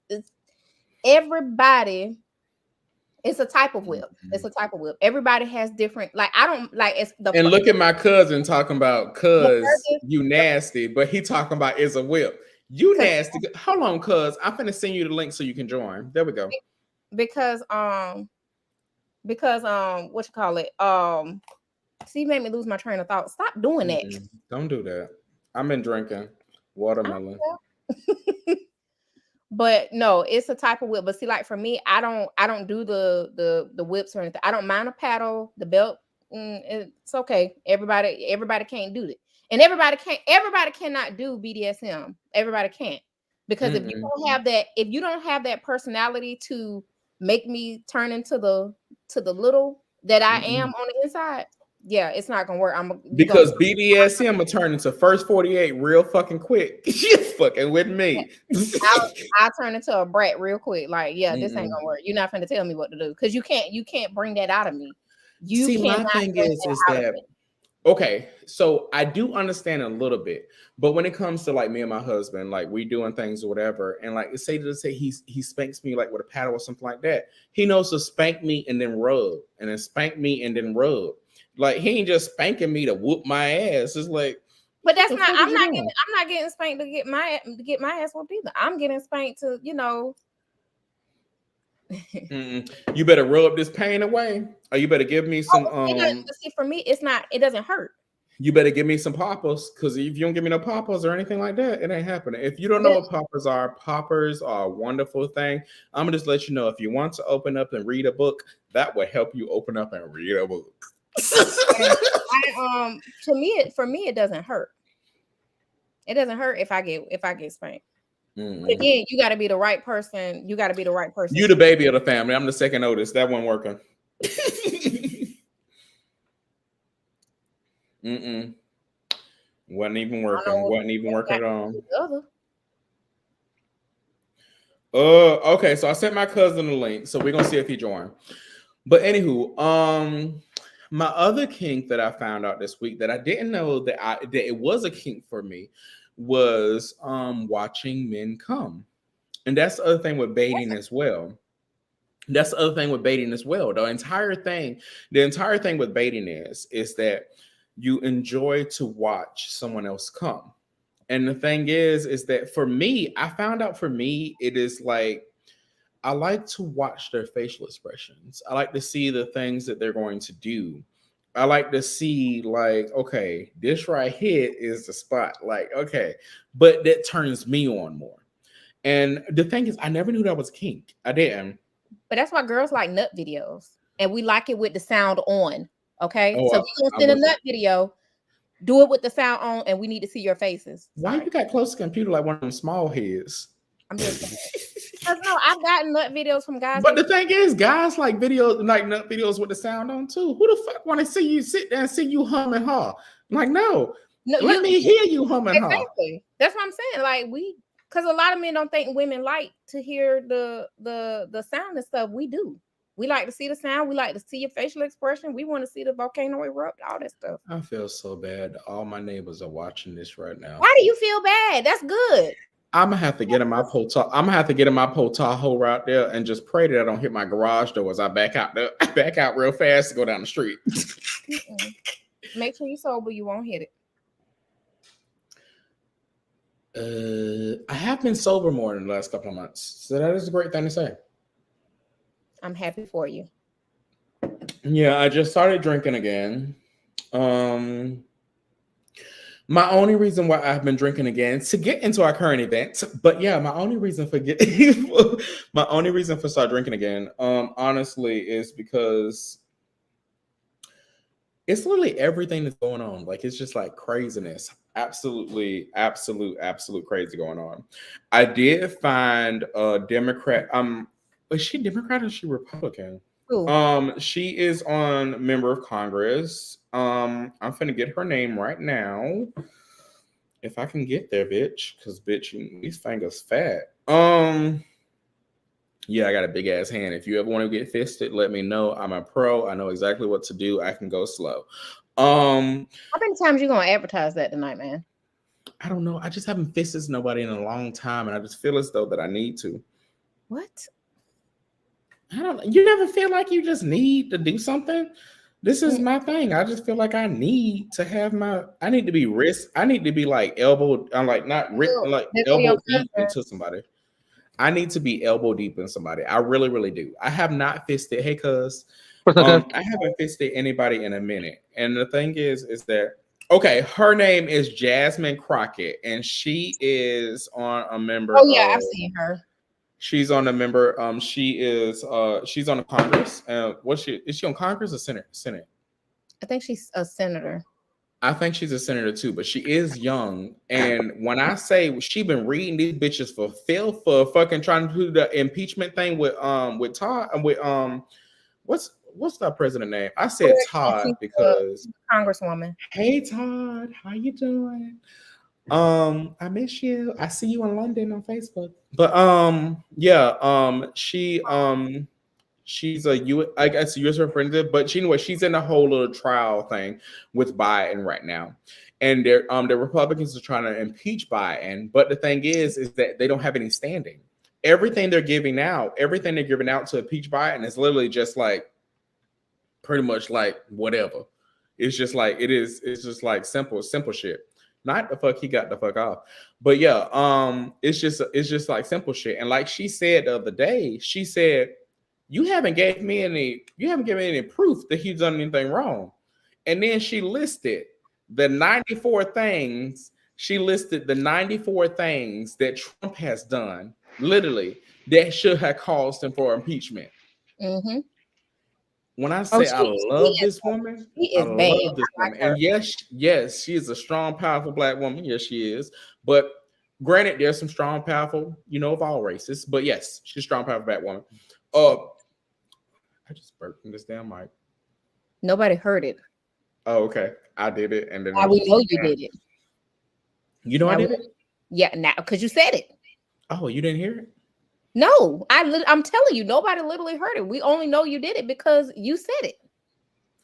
everybody. It's a type of whip. It's a type of whip. Everybody has different, like, I don't like it's the. And look at my cousin talking about, cuz you nasty, but he talking about it's a whip. You nasty. Hold on, cuz I'm finna send you the link so you can join. There we go. Because what you call it? See, you made me lose my train of thought. Stop doing that. Don't do that. I've been drinking watermelon. But no, it's a type of whip. But see, like, for me, I don't do the whips or anything. I don't mind a paddle, the belt. It's okay. Everybody can't do that, and everybody cannot do BDSM. Everybody can't, because Mm-mm. if you don't have that personality to make me turn into the little that I am Mm-mm. on the inside, yeah, it's not gonna work. You gonna Because BDSM will turn into first 48 real fucking quick. You fucking with me. I'll turn into a brat real quick. Like, yeah, this ain't Mm-mm. gonna work. You're not gonna tell me what to do, because you can't bring that out of me. You See, cannot my thing bring is that out of that me. okay, so I do understand a little bit, but when it comes to like me and my husband, like we doing things or whatever, and like say he spanks me like with a paddle or something like that, he knows to spank me and then rub, and then spank me and then rub. Like he ain't just spanking me to whoop my ass. It's like, But what that's the not. fuck is you doing? I'm not getting spanked to get my ass whooped either. I'm getting spanked to, Mm-mm. You better rub this pain away, or you better give me some It doesn't, see, for me, it's not. It doesn't hurt. you better give me some poppers, because if you don't give me no poppers or anything like that, it ain't happening. If you don't know what poppers are a wonderful thing. I'm gonna just let you know, if you want to open up and read a book, that will help you open up and read a book. For me, it doesn't hurt. It doesn't hurt if I get spanked. But Mm-mm. again, you got to be the right person. You got to be the right person. You the baby of the family. I'm the second oldest. That wasn't working. Mm-mm. Wasn't even working. Wasn't even working at all. Okay, so I sent my cousin a link, so we're gonna see if he joined. But anywho, my other kink that I found out this week that I didn't know that it was a kink for me was watching men come. And that's the other thing with baiting as well. That's the other thing with baiting as well. The entire thing with baiting is that you enjoy to watch someone else come. And the thing is that for me, I found out for me, it is like I like to watch their facial expressions. I like to see the things that they're going to do. I like to see, like, okay, this right here is the spot. Like, okay, but that turns me on more. And the thing is, I never knew that was kink. I didn't. But that's why girls like nut videos, and we like it with the sound on. Okay, Oh, so if you're gonna send a nut video, do it with the sound on, and we need to see your faces. Why you got close to the computer like one of them small heads? I'm just because no, I've gotten nut videos from guys. But the thing is, guys like videos, like nut videos with the sound on too. Who the fuck want to see you sit there and see you hum and haw? Like, no, let me hear you hum and haw. Exactly. That's what I'm saying. Like, because a lot of men don't think women like to hear the sound and stuff. We do. We like to see the sound. We like to see your facial expression. We want to see the volcano erupt, all that stuff. I feel so bad. All my neighbors are watching this right now. Why do you feel bad? That's good. I'm gonna have to get in my Tahoe out there and just pray that I don't hit my garage door as I back out real fast to go down the street. Make sure you're sober. You won't hit it. I have been sober more in the last couple of months, so that is a great thing to say. I'm happy for you. Yeah, I just started drinking again. My only reason why I've been drinking again to get into our current event, but yeah, my only reason for start drinking again, honestly, is because it's literally everything that's going on. Like, it's just like craziness. Absolute crazy going on. I did find a Democrat. Is she Democrat or is she Republican? Ooh. She is on member of Congress. I'm finna get her name right now. If I can get there, bitch. Because bitch, these fingers fat. Yeah, I got a big ass hand. If you ever want to get fisted, let me know. I'm a pro. I know exactly what to do. I can go slow. How many times you gonna advertise that tonight, man? I don't know. I just haven't fisted nobody in a long time, and I just feel as though that I need to. What? I don't. You never feel like you just need to do something? This is my thing. I just feel like I need to have I need to be wrist. I need to be like elbow. I'm like not wrist, like elbow deep into somebody. I need to be elbow deep in somebody. I really, really do. I have not fisted. Hey, cuz. I haven't fisted anybody in a minute. And the thing is that, okay, her name is Jasmine Crockett, and she is on a member. Oh, yeah, I've seen her. She's on a member. She's on a Congress. Is she on Congress or Senate? I think she's a senator. I think she's a senator too, but she is young. And when I say she been reading these bitches for filth for fucking trying to do the impeachment thing with Todd and with what's that president name? I said Todd because Congresswoman. hey Todd, how you doing? I miss you. I see you in London on Facebook. But she's I guess U.S. representative, but she's in a whole little trial thing with Biden right now, and the Republicans are trying to impeach Biden. But the thing is that they don't have any standing. Everything they're giving out to impeach Biden is literally just like pretty much like whatever. It's just like it's just like simple shit. Not the fuck he got the fuck off, but yeah, it's just like simple shit. And like she said the other day, she said, you haven't given me any proof that he's done anything wrong. And then she listed the 94 things. She listed the 94 things that Trump has done, literally, that should have caused him for impeachment. Mm-hmm. When I say I love this woman, I love this woman. And yes, she is a strong, powerful black woman. Yes, she is. But granted, there's some strong, powerful, of all races. But yes, she's a strong, powerful black woman. I just burped in this damn mic. Nobody heard it. Oh, okay. I did it, and then we know you did it. You know I did it? Yeah, now because you said it. Oh, you didn't hear it? No, I'm telling you, nobody literally heard it. We only know you did it because you said it.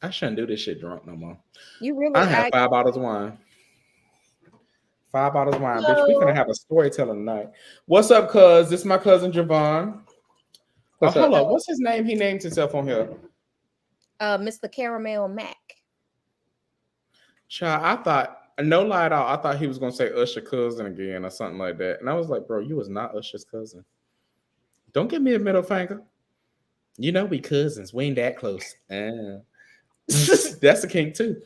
I shouldn't do this shit drunk no more. You really? I have 5 bottles of wine. 5 bottles of wine, bitch. We're gonna have a storytelling tonight. What's up, cuz? This is my cousin Javon. Hold on. What's his name? He named himself on here. Mr. Caramel Mac. Child, I thought, no lie at all, I thought he was gonna say Usher cousin again or something like that. And I was like, bro, you was not Usher's cousin. Don't give me a middle finger. We cousins. We ain't that close. That's a kink too.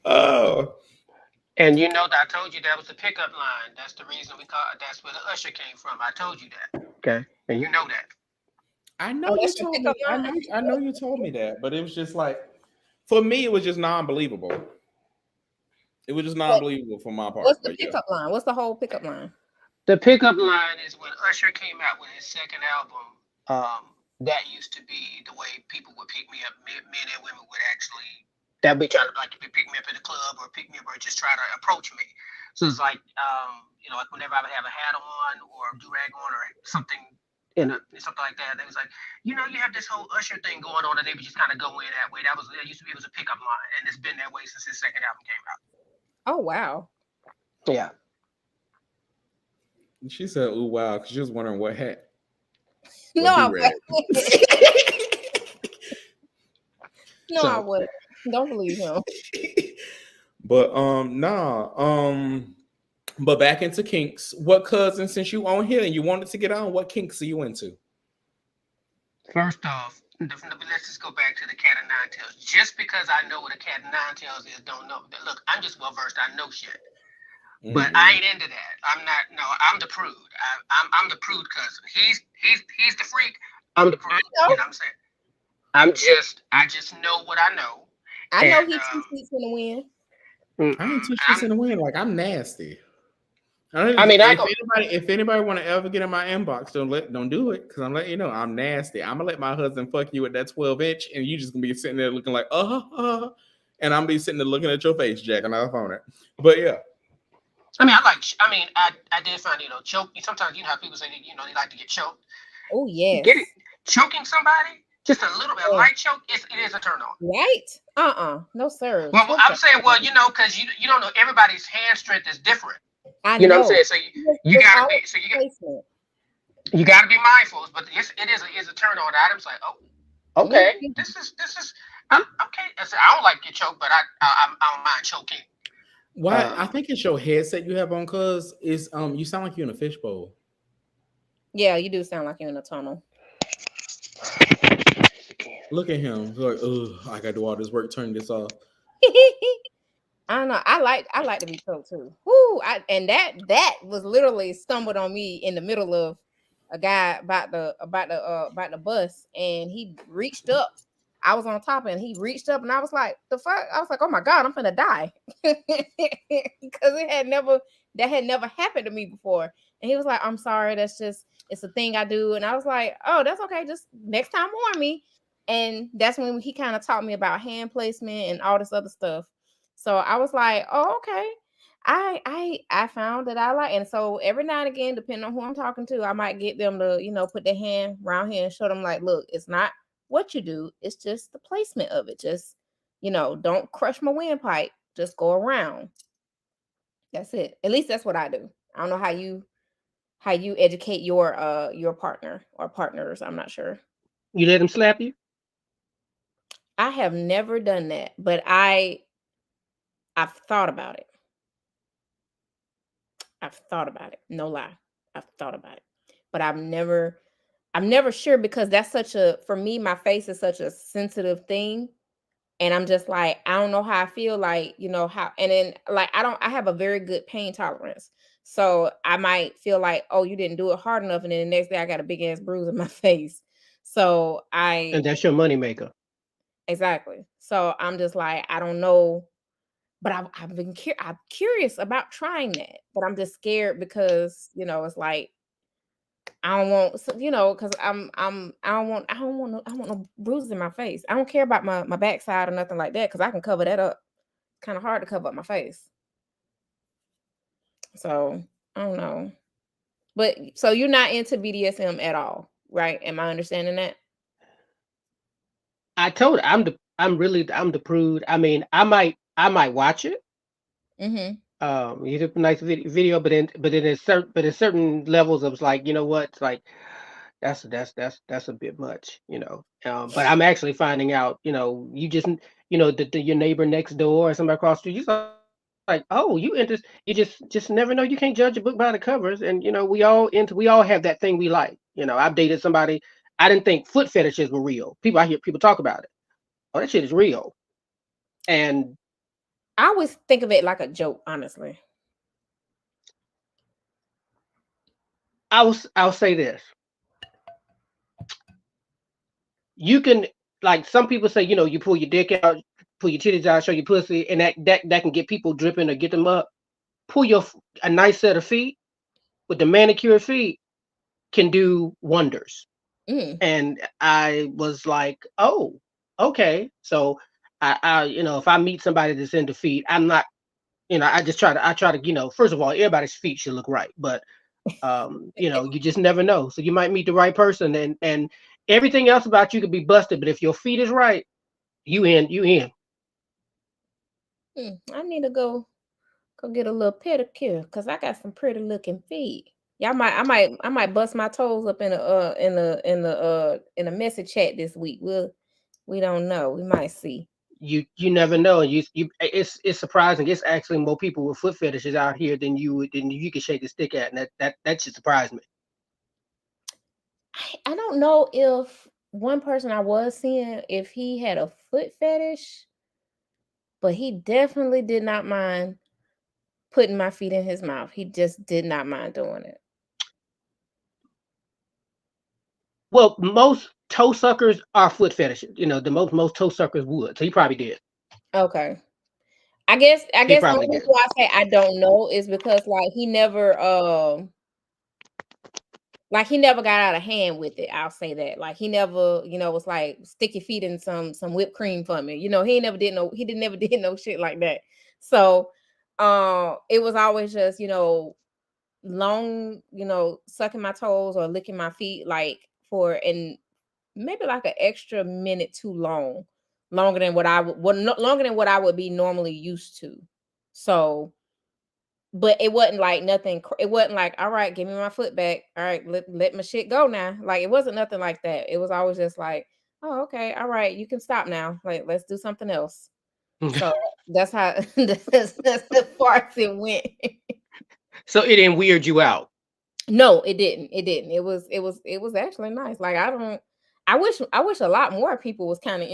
Oh. And that I told you that was the pickup line. That's the reason that's where the Usher came from. I told you that. Okay. And you know that. I know you told me. I know you told me that, but it was just like, for me, it was just non-believable. It was just non-believable for my part. What's the pickup line? What's the whole pickup line? The pickup line is when Usher came out with his second album. That used to be the way people would pick me up. Men and women would actually. That'd be trying to pick me up in the club or pick me up or just try to approach me. So it's like, like whenever I would have a hat on or a do-rag on or something something like that, they was like, you have this whole Usher thing going on, and they would just kind of go in that way. It was a pickup line, and it's been that way since his second album came out. Oh wow. Yeah. She said, "Ooh wow," because she was wondering what hat. No, I wouldn't. No, I wouldn't. Don't believe him. But but back into kinks. What cousin, since you on here and you wanted to get on, what kinks are you into? First off, let's just go back to the cat and nine tails. Just because I know what a cat and nine tails is, don't know. Look, I'm just well versed. I know shit, but I ain't into that. I'm not. No, I'm the prude. I'm the prude cousin. He's the freak. I'm the prude. You know what I'm saying? I just know what I know. I know he's 2 feet in the wind. I ain't 2 feet in the wind. Like, I'm nasty. If anybody want to ever get in my inbox, don't do it, because I'm letting you know I'm nasty. I'm gonna let my husband fuck you with that 12-inch, and you just gonna be sitting there looking like and I'm gonna be sitting there looking at your face, jacking off on it. But yeah. I did find choke. Sometimes how people say that, they like to get choked. Oh yeah. Get it? Choking somebody. Just a little bit of light choke, it is a turn on. Right? No, sir. Well, I'm saying, because you don't know, everybody's hand strength is different. I know what I'm saying? So you gotta be mindful. But it is a turn on. Adam's like, oh, okay, this is I'm okay. I don't like get choked, but I don't mind choking. Why? I think it's your headset you have on, cause is you sound like you're in a fishbowl. Yeah, you do sound like you're in a tunnel. Look at him. He's like, I gotta do all this work, turn this off. I don't know. I like to be choked too. Woo! And that was literally stumbled on me in the middle of a guy about the bus, and he reached up. I was on top, and he reached up, and I was like, "The fuck!" I was like, "Oh my god, I'm gonna die," because that had never happened to me before. And he was like, "I'm sorry, that's just it's a thing I do." And I was like, "Oh, that's okay. Just next time warn me." And that's when he kind of taught me about hand placement and all this other stuff. So I was like, "Oh, okay." I found that I like, and so every now and again, depending on who I'm talking to, I might get them to, put their hand around here and show them like, look, it's not what you do, it's just the placement of it. Just, don't crush my windpipe. Just go around. That's it. At least that's what I do. I don't know how you educate your partner or partners. I'm not sure. You let him slap you? I have never done that, but I've thought about it. I've thought about it. No lie. I've thought about it. But I'm never sure, because that's such a for me, my face is such a sensitive thing. And I'm just like, I don't know how I feel, like, how, and then like I have a very good pain tolerance. So I might feel like, oh, you didn't do it hard enough, and then the next day I got a big ass bruise in my face. So And that's your moneymaker. exactly. So I'm just like, I don't know, but I'm curious about trying that, but I'm just scared because it's like I don't want because I don't want no bruises in my face. I don't care about my backside or nothing like that, because I can cover that up. It's kind of hard to cover up my face. So I don't know. But so you're not into BDSM at all, right? Am I understanding that? I told her I'm the prude. I mean, I might watch it. Mm-hmm. You did a nice video, but then in certain levels, I was like, you know what? It's like that's a bit much, you know. But I'm actually finding out, you just your neighbor next door or somebody across the street, you're like, oh, you just never know. You can't judge a book by the covers, and we all have that thing we like. I've dated somebody. I didn't think foot fetishes were real. I hear people talk about it. Oh, that shit is real. And I always think of it like a joke, honestly. I'll say this. You can, like, some people say, you pull your dick out, pull your titties out, show your pussy, and that can get people dripping or get them up. Pull a nice set of feet with the manicured feet can do wonders. Mm. And I was like, oh, okay. So if I meet somebody that's into feet, I'm not, I try to, first of all, everybody's feet should look right, but you just never know. So you might meet the right person, and everything else about you could be busted, but if your feet is right, you in. I need to go get a little pedicure, because I got some pretty looking feet. Yeah, I might bust my toes up in a message chat this week. We don't know. We might see. You never know. It's surprising. It's actually more people with foot fetishes out here than you can shake a stick at, and that should surprise me. I don't know if one person I was seeing, if he had a foot fetish, but he definitely did not mind putting my feet in his mouth. He just did not mind doing it. Well, most toe suckers are foot fetishes. The most toe suckers would. So he probably did. Okay. I guess He the only probably reason did. why I say I don't know is because he never got out of hand with it. I'll say that. Like, he never, was like, stick your feet in some whipped cream for me. He didn't never did no shit like that. So it was always just, long, sucking my toes or licking my feet, like, for and maybe like an extra minute too long. Longer than what I would be normally used to. So, but it wasn't like nothing. It wasn't like, all right, give me my foot back. All right, let my shit go now. Like, it wasn't nothing like that. It was always just like, oh, okay, all right, you can stop now. Like, let's do something else. So that's how that's as far as it went. So it didn't weird you out. No, it didn't. It didn't. It was actually nice. Like, I wish a lot more people was kind of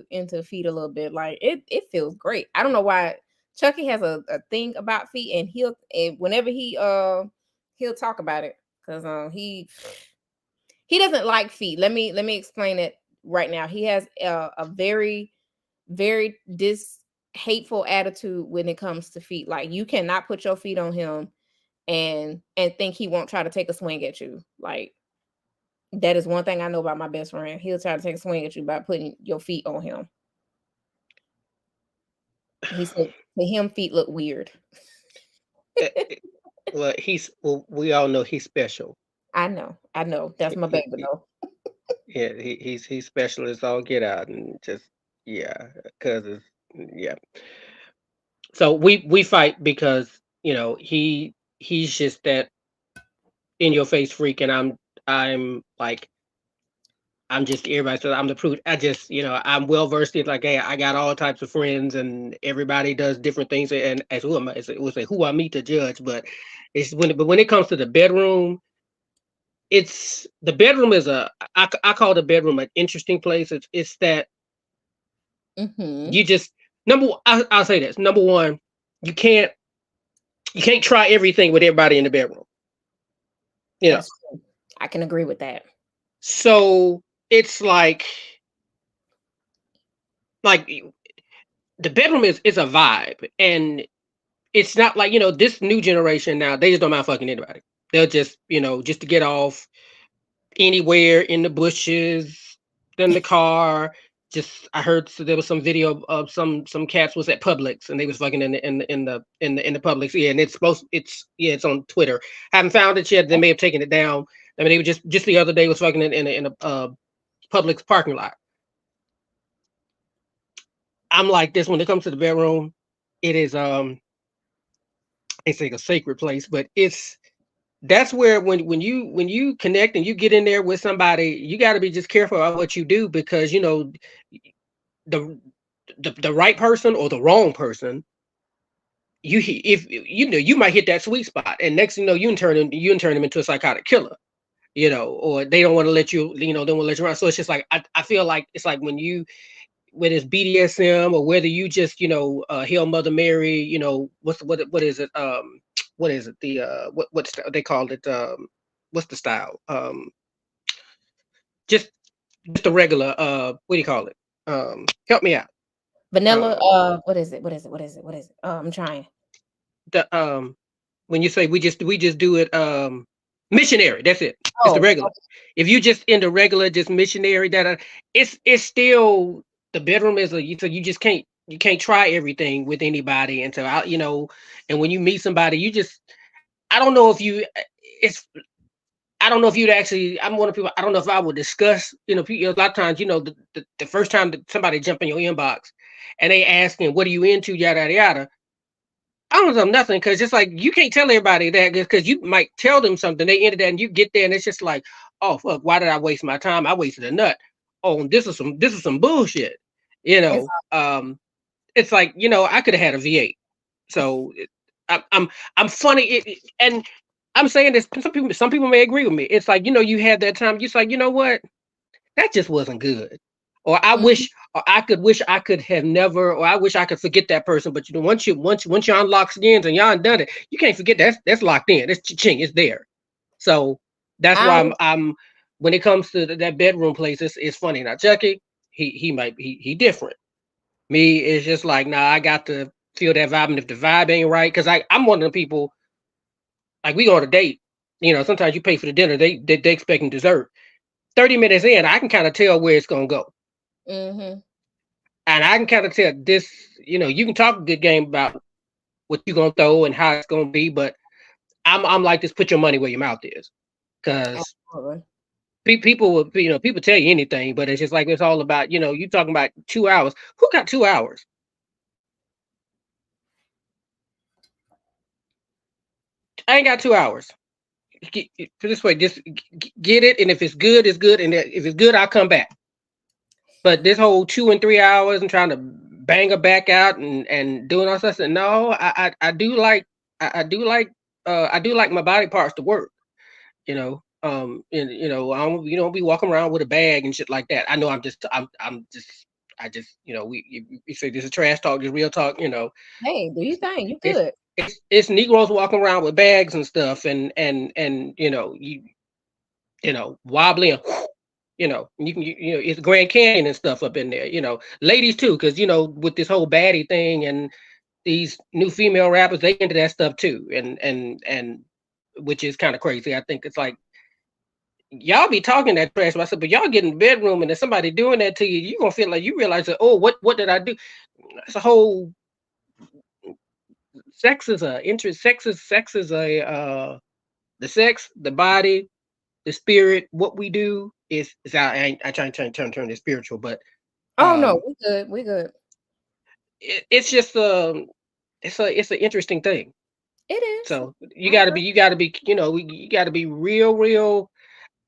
into feet a little bit. Like, it feels great. I don't know why Chucky has a thing about feet, and whenever he'll talk about it, because he he doesn't like feet. Let me explain it right now. He has a very, very hateful attitude when it comes to feet. Like, you cannot put your feet on him and think he won't try to take a swing at you. Like, that is one thing I know about my best friend. He'll try to take a swing at you by putting your feet on him. He said to him, feet look weird. Well, we all know he's special. I know. That's my baby though. Yeah, he's special as all get out, and just cause yeah. So we fight because he's just that in your face freak, and I'm like I'm just everybody says I'm the prude. I just I'm well versed in, like, hey, I got all types of friends, and everybody does different things, and as who am I? We'll say who are me to judge, but when it comes to the bedroom. The bedroom is I call the bedroom an interesting place. It's that you just I'll say this. Number one, you can't try everything with everybody in the bedroom. That's true. I can agree with that. So it's like the bedroom is a vibe, and it's not like this new generation now. They just don't mind fucking anybody. They'll just just to get off. Anywhere in the bushes, in the car. Just I heard there was some video of some cats was at Publix and they was fucking in the Publix. Yeah, and it's on Twitter. Haven't found it yet. They may have taken it down. I mean, they were just the other day was fucking in a Publix parking lot. I'm like this when it comes to the bedroom. It is it's like a sacred place, but that's where when you connect and you get in there with somebody, you got to be just careful about what you do, because the right person or the wrong person, you might hit that sweet spot, and next thing you know, you can turn him into a psychotic killer, or they don't want to let you, they want to let you around. So it's just like I feel like it's like whether it's BDSM or whether you just Hail Mother Mary, what is it? What is it? What's they called it? What's the style? Just the regular. What do you call it? Help me out. Vanilla. What is it? I'm trying. The when you say we just do it. Missionary. That's it. It's the regular. Okay. If you just in the regular, just missionary. It's still the bedroom is so you just can't. You can't try everything with anybody until and when you meet somebody, I don't know if you'd actually, I'm one of the people, I don't know if I would discuss, a lot of times, the first time that somebody jump in your inbox and they asking, what are you into, yada, yada, yada. I don't know nothing, because it's like, you can't tell everybody that, because you might tell them something, they ended that, and you get there and it's just like, oh, fuck, why did I waste my time? I wasted a nut. Oh, this is some bullshit. It's like, I could have had a V8. So I'm funny. And I'm saying this, some people may agree with me. It's like, you had that time. You're like, you know what? That just wasn't good. Or I wish I could have never, or I wish I could forget that person. But once you unlock skins and y'all done it, you can't forget that's locked in. It's ching, it's there. So that's why I'm when it comes to that bedroom place, it's funny. Now Chucky, he different. Me, it's just like, nah, I got to feel that vibe, and if the vibe ain't right, because I'm one of the people, like, we go on a date, sometimes you pay for the dinner, they expecting dessert. 30 minutes in, I can kind of tell where it's gonna go. Mm-hmm. And I can kind of tell this, you can talk a good game about what you're gonna throw and how it's gonna be, but I'm like this, put your money where your mouth is. Because people will, people tell you anything, but it's just like, it's all about, you talking about 2 hours. Who got 2 hours? I ain't got 2 hours. Put this way, just get it, and if it's good, it's good, and if it's good, I'll come back. But this whole 2 and 3 hours and trying to bang her back out and doing all stuff, no, I do like my body parts to work, and I don't be walking around with a bag and shit like that. I know I just we say this is trash talk, just real talk, Hey, do you think you good? It's Negroes walking around with bags and stuff, and wobbly and you can it's Grand Canyon and stuff up in there. Ladies too, because with this whole baddie thing and these new female rappers, they into that stuff too, and which is kind of crazy. I think it's like y'all be talking that trash. I said, but y'all get in the bedroom and there's somebody doing that to you, you gonna feel like you realize that, oh, what did I do? It's a whole sex is a interest. Sex is a the sex, the body, the spirit. What we do is I try and turn this spiritual, but Oh no, we good. it's just it's an interesting thing. It is. So you got to be you got to be real.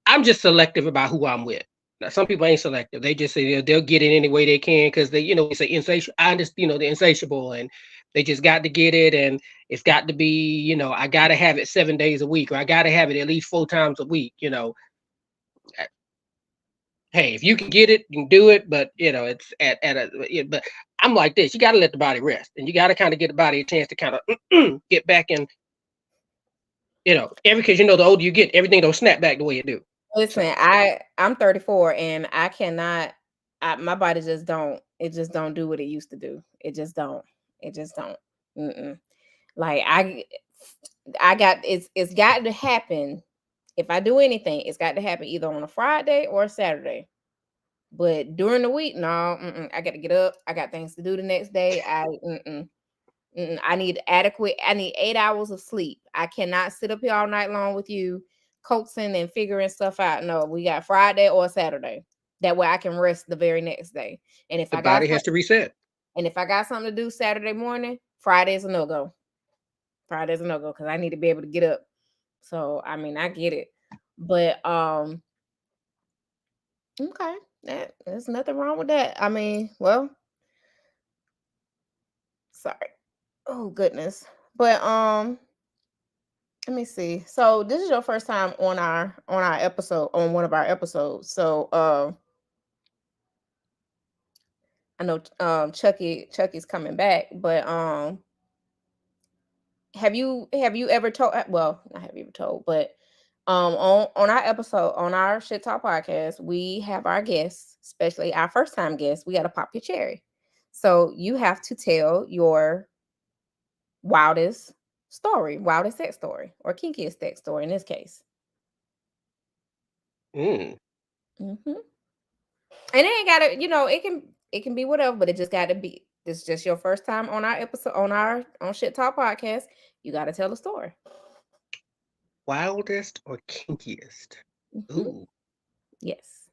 I'm just selective about who I'm with. Now, some people ain't selective. They just say they'll get it any way they can because they, it's an insatiable. I understand, they're insatiable and they just got to get it, and it's got to be, I got to have it 7 days a week, or I got to have it at least 4 times a week. Hey, if you can get it, you can do it, but it's but I'm like this. You got to let the body rest, and you got to kind of get the body a chance to kind of get back in. Because the older you get, everything don't snap back the way it do. Listen, I'm 34 and I cannot. My body just don't. It just don't do what it used to do. It just don't. Mm-mm. Like I got it's got to happen. If I do anything, it's got to happen either on a Friday or a Saturday. But during the week, no, I got to get up. I got things to do the next day. I need 8 hours of sleep. I cannot sit up here all night long with you coaxing and figuring stuff out. No, we got Friday or Saturday. That way I can rest the very next day. And if the body has to reset. And if I got something to do Saturday morning, Friday's a no-go. Friday's a no-go because I need to be able to get up. So I mean, I get it. But okay, there's nothing wrong with that. I mean, well, sorry. Oh goodness. But let me see. So this is your first time on our episode, on one of our episodes. So I know Chucky's coming back, but have you ever told, well, not have you ever told, but on our episode, on our Shit Talk podcast, we have our guests, especially our first time guests, we got to pop your cherry. So you have to tell your wildest sex story, or kinkiest sex story in this case. Mm. Mm-hmm. And it ain't gotta, it can be whatever, but it just gotta be. This is just your first time on our episode, on Shit Talk podcast. You gotta tell the story. Wildest or kinkiest? Mm-hmm. Ooh. Yes.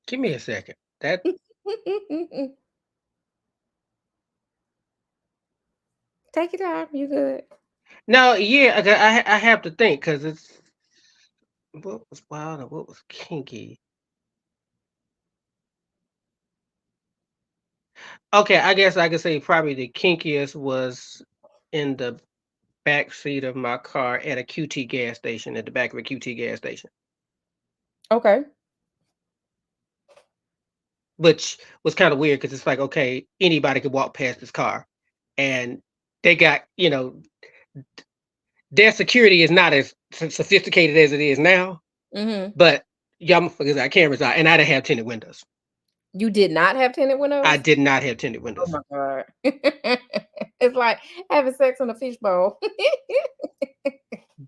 Give me a second. That Take your time. You good? No, yeah, I have to think because it's what was wild and what was kinky. Okay, I guess I could say probably the kinkiest was in the back seat of my car at a QT gas station, at the back of a QT gas station. Okay. Which was kind of weird because it's like, okay, anybody could walk past this car, and they got, their security is not as sophisticated as it is now, but y'all motherfuckers got cameras out, and I didn't have tinted windows. You did not have tinted windows? I did not have tinted windows. Oh my God. It's like having sex in a fishbowl.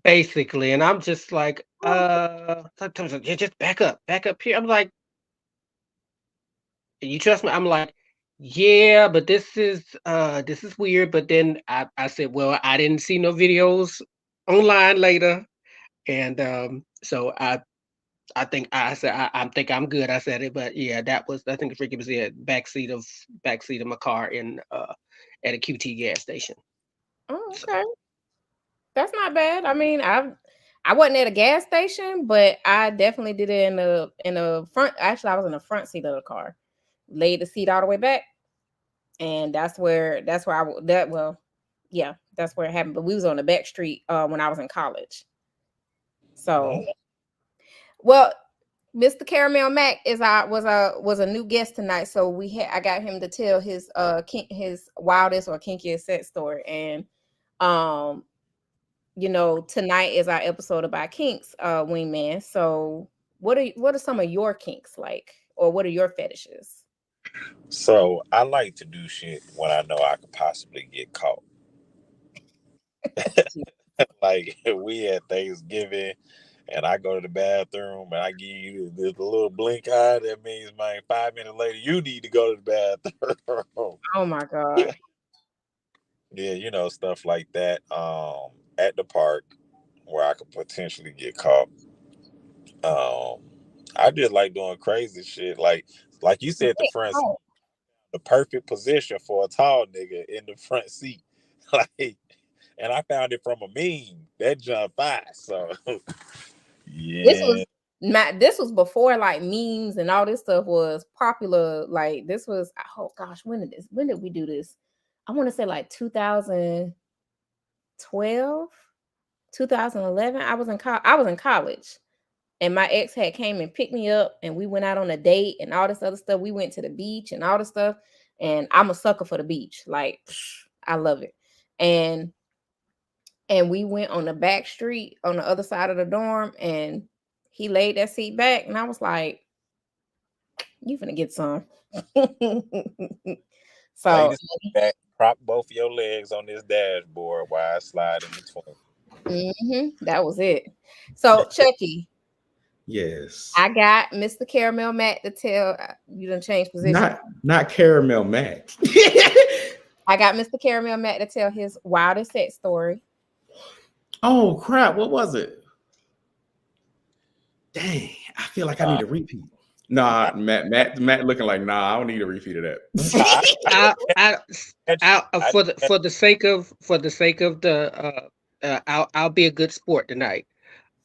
Basically, and I'm just like, sometimes just back up here. I'm like, you trust me? I'm like, yeah, but this is weird. But then I said, well, I didn't see no videos online later, and so I think I said I think I'm good. I said it, but yeah, that was, I think the freaking was the backseat of my car in at a QT gas station. Oh, okay. That's not bad. I mean, I wasn't at a gas station, but I definitely did it in the front. Actually, I was in the front seat of the car, laid the seat all the way back, and that's where that's where it happened. But we was on the back street when I was in college. So, well, Mr. Caramel Mac was a new guest tonight, so I got him to tell his wildest or kinkiest sex story, and um tonight is our episode about kinks, wingman. So what are some of your kinks like, or what are your fetishes? So I like to do shit when I know I could possibly get caught. Like we had Thanksgiving and I go to the bathroom and I give you this little blink eye, that means, man, 5 minutes later you need to go to the bathroom. Oh my god. Yeah, stuff like that. At the park where I could potentially get caught. Um, I just like doing crazy shit. Like you said, Oh, the perfect position for a tall nigga in the front seat. Like, and I found it from a meme that jumped by. So this was yeah, this was before like memes and all this stuff was popular. Like this was, oh gosh, when did we do this? I want to say like 2012, 2011. I was in college, and my ex had came and picked me up, and we went out on a date and all this other stuff. We went to the beach and all this stuff, and I'm a sucker for the beach. Like I love it. And we went on the back street on the other side of the dorm, and he laid that seat back, and I was like, "You finna get some." lay So, this back, prop both your legs on this dashboard while I slide in between. that was it. So, Chucky, Yes. I got Mr. Caramel Matt to tell you done change position. Not caramel Mac. I got Mr. Caramel Matt to tell his wildest sex story. Oh crap! What was it? Dang, I feel like I need a repeat. Nah, Matt, looking like nah. I don't need a repeat of that. For the sake of the I'll be a good sport tonight.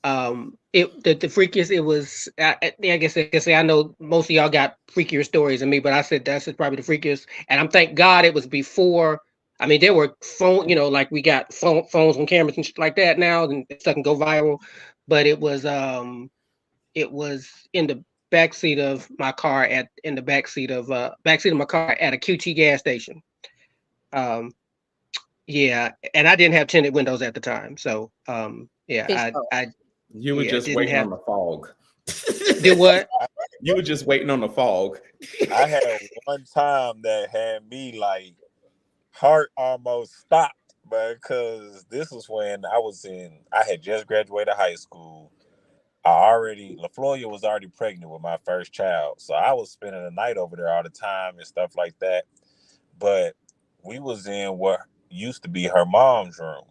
The freakiest it was. I guess I can say I know most of y'all got freakier stories than me, but I said that's probably the freakiest. And I'm thank God it was before. I mean, there were like we got phones on cameras and shit like that now, and stuff can go viral. But it was in the backseat of my car in the backseat of my car at a QT gas station. Um, yeah, and I didn't have tinted windows at the time, so yeah, Fishbowl. I You were just didn't waiting have on the fog. did what? You were just waiting on the fog. I had one time that had me like heart almost stopped, because this was when I had just graduated high school. LaFloria was already pregnant with my first child. So I was spending the night over there all the time and stuff like that. But we was in what used to be her mom's room.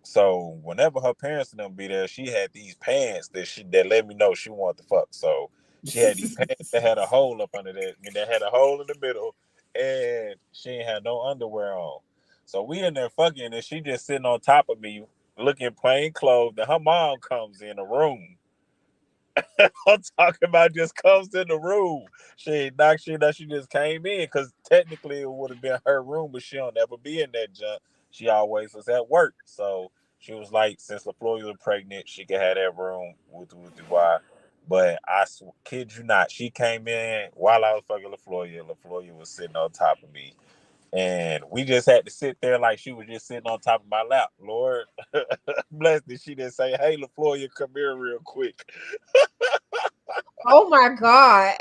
So whenever her parents and them be there, she had these pants that let me know she wanted to fuck. So she had these pants that had a hole up under that, and that had a hole in the middle, and she ain't had no underwear on. So we in there fucking, and she just sitting on top of me, looking plain clothes. And her mom comes in the room. I'm talking about just comes in the room. She ain't knocked shit out. She just came in because technically it would have been her room, but she don't ever be in that junk. She always was at work. So she was like, since LaFloria was pregnant, she could have that room with why. But kid you not, she came in while I was fucking LaFloria. LaFloria was sitting on top of me. And we just had to sit there like she was just sitting on top of my lap. Lord bless her. She didn't say, "Hey, LaFloria, come here real quick." Oh my god.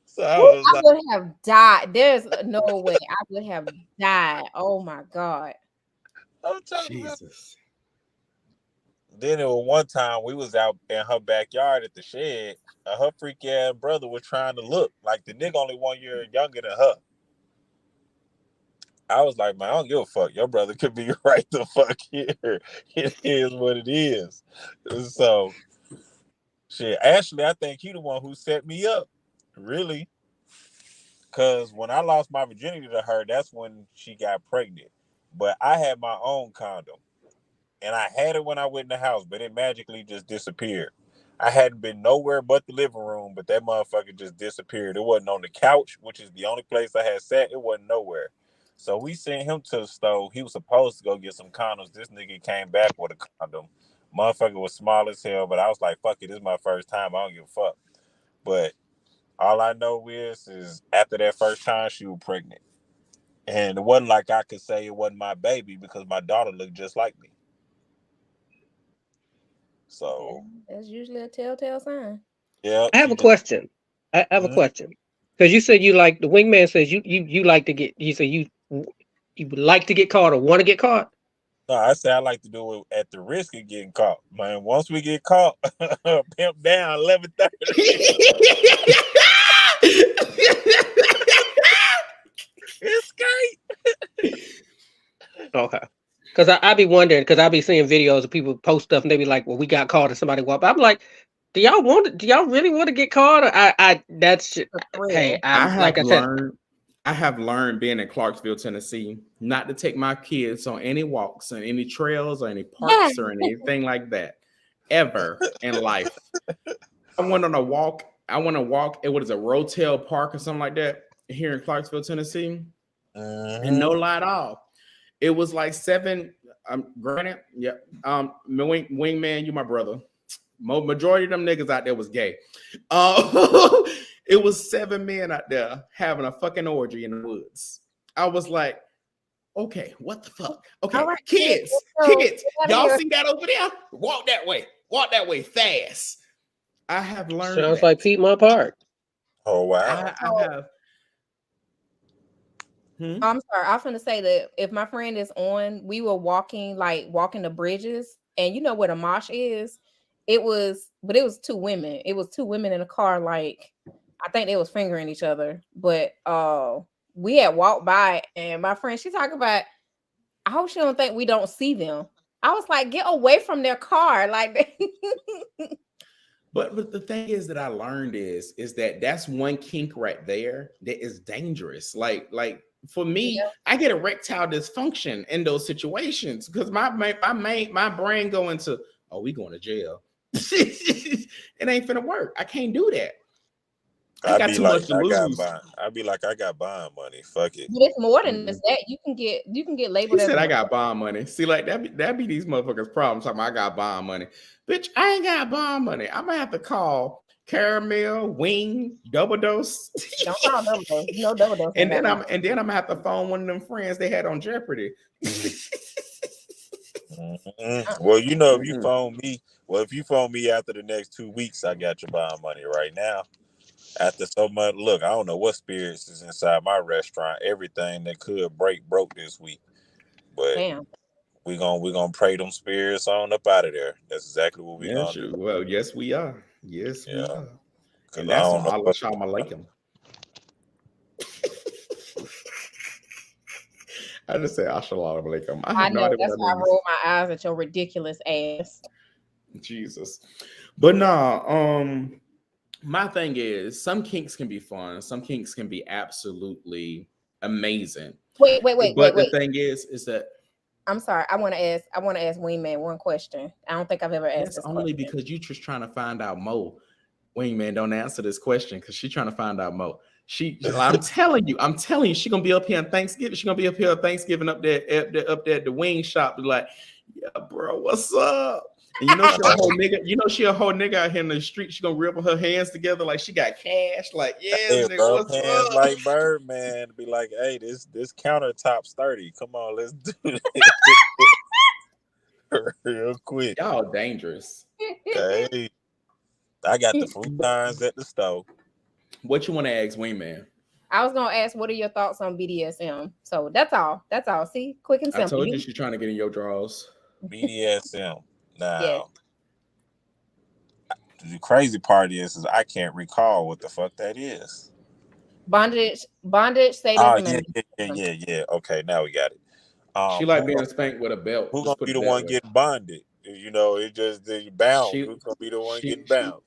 So I Ooh, was I like, would have died. There's no way I would have died. Oh my god. I'm talking about. Jesus. Then it was one time we was out in her backyard at the shed. Her freaky ass brother was trying to look like the nigga only 1 year younger than her. I was like, man, I don't give a fuck. Your brother could be right the fuck here. It is what it is. So shit. Actually, I think he the one who set me up. Really. Cause when I lost my virginity to her, that's when she got pregnant. But I had my own condom. And I had it when I went in the house, but it magically just disappeared. I hadn't been nowhere but the living room, but that motherfucker just disappeared. It wasn't on the couch, which is the only place I had sat. It wasn't nowhere. So we sent him to the store. He was supposed to go get some condoms. This nigga came back with a condom. Motherfucker was small as hell, but I was like, fuck it, this is my first time. I don't give a fuck. But all I know is after that first time, she was pregnant. And it wasn't like I could say it wasn't my baby because my daughter looked just like me. So That's usually a telltale sign. yeah, I have a question. I have a question. Because you said you like the wingman says you like to get. You say you would like to get caught or want to get caught. No, I say I like to do it at the risk of getting caught. Man, once we get caught, pimp down 11:30. It's great. Okay. Because I be wondering, because I be seeing videos of people post stuff and they be like, well, we got caught and somebody walked by. I'm like, do y'all really want to get caught? Or hey, I have learned being in Clarksville, Tennessee, not to take my kids on any walks and any trails or any parks or anything like that ever in life. I went on a walk. It was a Rotel Park or something like that here in Clarksville, Tennessee. And no lie at all. It was like 7. Granted, yeah. Wingman, you my brother. Majority of them niggas out there was gay. It was 7 men out there having a fucking orgy in the woods. I was like, okay, what the fuck? Okay, right, kids, y'all see that over there? Walk that way fast. I have learned. Sounds like Piedmont Park. Oh wow! I have. I'm sorry. I was going to say that if my friend is on, we were walking the bridges, and you know what a mosh is. It was 2 women. It was 2 women in a car. Like I think they was fingering each other, but we had walked by, and my friend, she talking about, I hope she don't think we don't see them. I was like, get away from their car, like. But the thing is that I learned is that that's one kink right there that is dangerous. Like for me, I get erectile dysfunction in those situations because my brain go into, oh, we going to jail. It ain't finna work. I can't do that. I got too much to lose. I'd be like, I got bond money. Fuck it. But it's more than that. You can get labeled. He said I got bond money. See, like that be these motherfuckers' problems. Talking about I got bond money. Bitch, I ain't got bond money. I'm gonna have to call Caramel, Wing, Double Dose. Don't call Double Dose. No Double Dose. And then I'm gonna have to phone one of them friends they had on Jeopardy. Well, you know, if you phone me after the next 2 weeks, I got your bond money right now. After so much, look, I don't know what spirits is inside my restaurant. Everything that could broke this week. But we're gonna pray them spirits on up out of there. That's exactly what we're gonna do. Well, yes, we are. Yes, we are. And that's on Allah Shalom Alaikum. I just say Assalamu alaikum. I know that's why I roll my eyes at your ridiculous ass. Jesus. But nah, my thing is some kinks can be fun, some kinks can be absolutely amazing. Wait. The thing is that I'm sorry. I want to ask Wingman one question. I don't think I've ever asked this only question. Because you just trying to find out more. Wingman, don't answer this question because she's trying to find out more. I'm telling you, she's gonna be up here on Thanksgiving. She's gonna be up here on Thanksgiving up there at the wing shop. Be like, yeah, bro, what's up? And you know she a whole nigga. You know she a whole nigga out here in the street. She gonna rip her hands together like she got cash. Like, yeah, nigga, bro, what's hands up? Like Birdman. Be like, hey, this countertop's 30. Come on, let's do it real quick. Y'all dangerous. Hey, I got the futons at the stove. What you want to ask Wingman? I was gonna ask, what are your thoughts on BDSM? So that's all. See, quick and simple. I told you she's trying to get in your drawers. BDSM. Now, the crazy part is I can't recall what the fuck that is. Bondage, sadism. Yeah. Okay, now we got it. She like being spanked with a belt. Who's gonna be the one getting bonded? You know, it just bound. Who's gonna be the one getting bound?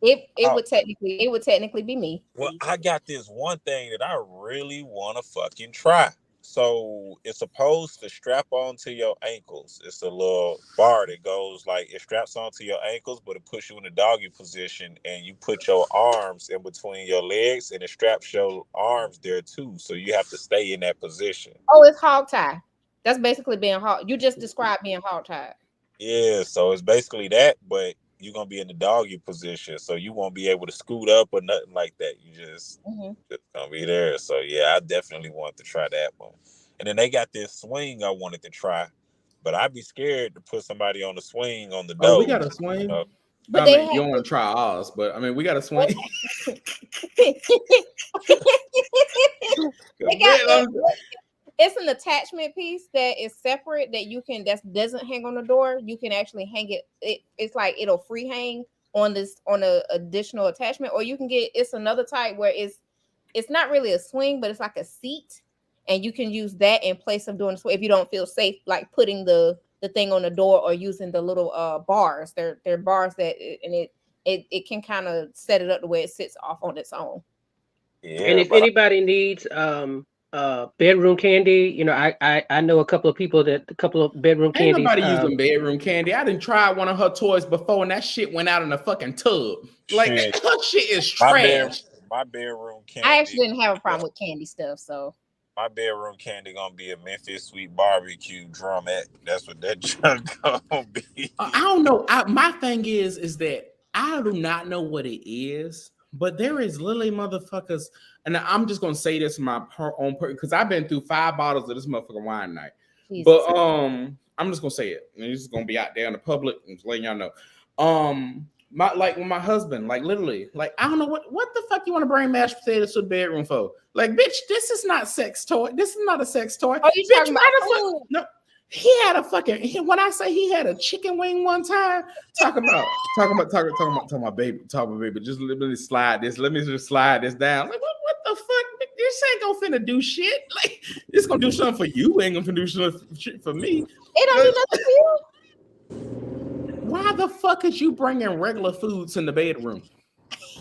It would technically be me. Well, I got this one thing that I really want to fucking try. So it's supposed to strap onto your ankles. It's a little bar that goes like it straps onto your ankles, but it puts you in a doggy position, and you put your arms in between your legs, and it straps your arms there too. So you have to stay in that position. Oh, it's hog tie. That's basically being hog. You just described being hog tied. Yeah, so it's basically that, but you're gonna be in the doggy position, so you won't be able to scoot up or nothing like that. You just gonna be there. So yeah, I definitely want to try that one. And then they got this swing I wanted to try, but I'd be scared to put somebody on the swing on the Oh, we dough. got a swing. But I they mean, you don't want to try ours, but I mean, we got a swing. they got it's an attachment piece that is separate that you can that doesn't hang on the door. You can actually hang it's like it'll free hang on a additional attachment, or you can get it's another type where it's not really a swing, but it's like a seat, and you can use that in place of doing the swing if you don't feel safe, like putting the thing on the door or using the little bars. They're bars that it can kind of set it up the way it sits off on its own. Yeah, And if anybody needs bedroom candy, you know, I know a couple of people that a couple of bedroom Ain't candies. nobody using bedroom candy. I didn't try one of her toys before, and that shit went out in the fucking tub. Like her shit is trash. My bedroom candy. I actually didn't have a problem with candy stuff, so my bedroom candy gonna be a Memphis sweet barbecue drumette. That's what that junk gonna be. I don't know. My thing is that I do not know what it is, but there is literally motherfuckers, and I'm just gonna say this in my own because I've been through 5 bottles of this motherfucking wine night. Jesus. But I'm just gonna say it, and it's just gonna be out there in the public and just letting y'all know. With my husband, like literally, like I don't know what the fuck you want to bring mashed potatoes to the bedroom for? Like, bitch, this is not sex toy. This is not a sex toy. Oh, you talking about no? He had a fucking. When I say he had a chicken wing one time, talking about baby, just let me slide this. Let me just slide this down. Like, what the fuck? This ain't gonna finna do shit. Like, this gonna do something for you. Ain't gonna finna do something for me. It don't do nothing for you. Why the fuck is you bringing regular foods in the bedroom?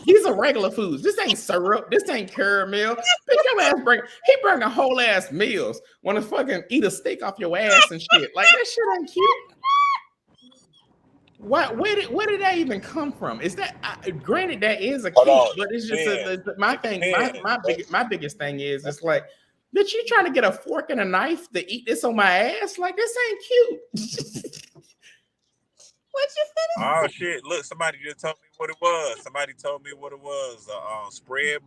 These are regular foods. This ain't syrup. This ain't caramel. Bitch, your ass he bring a whole ass meals. Want to fucking eat a steak off your ass and shit. Like that shit ain't cute. Where did that even come from? Is that granted that is a cute, but it's just my thing. My biggest thing is it's like, bitch, you trying to get a fork and a knife to eat this on my ass? Like this ain't cute. What you finna? Oh shit! Look, somebody just told me what it was. Somebody told me what it was. Spreader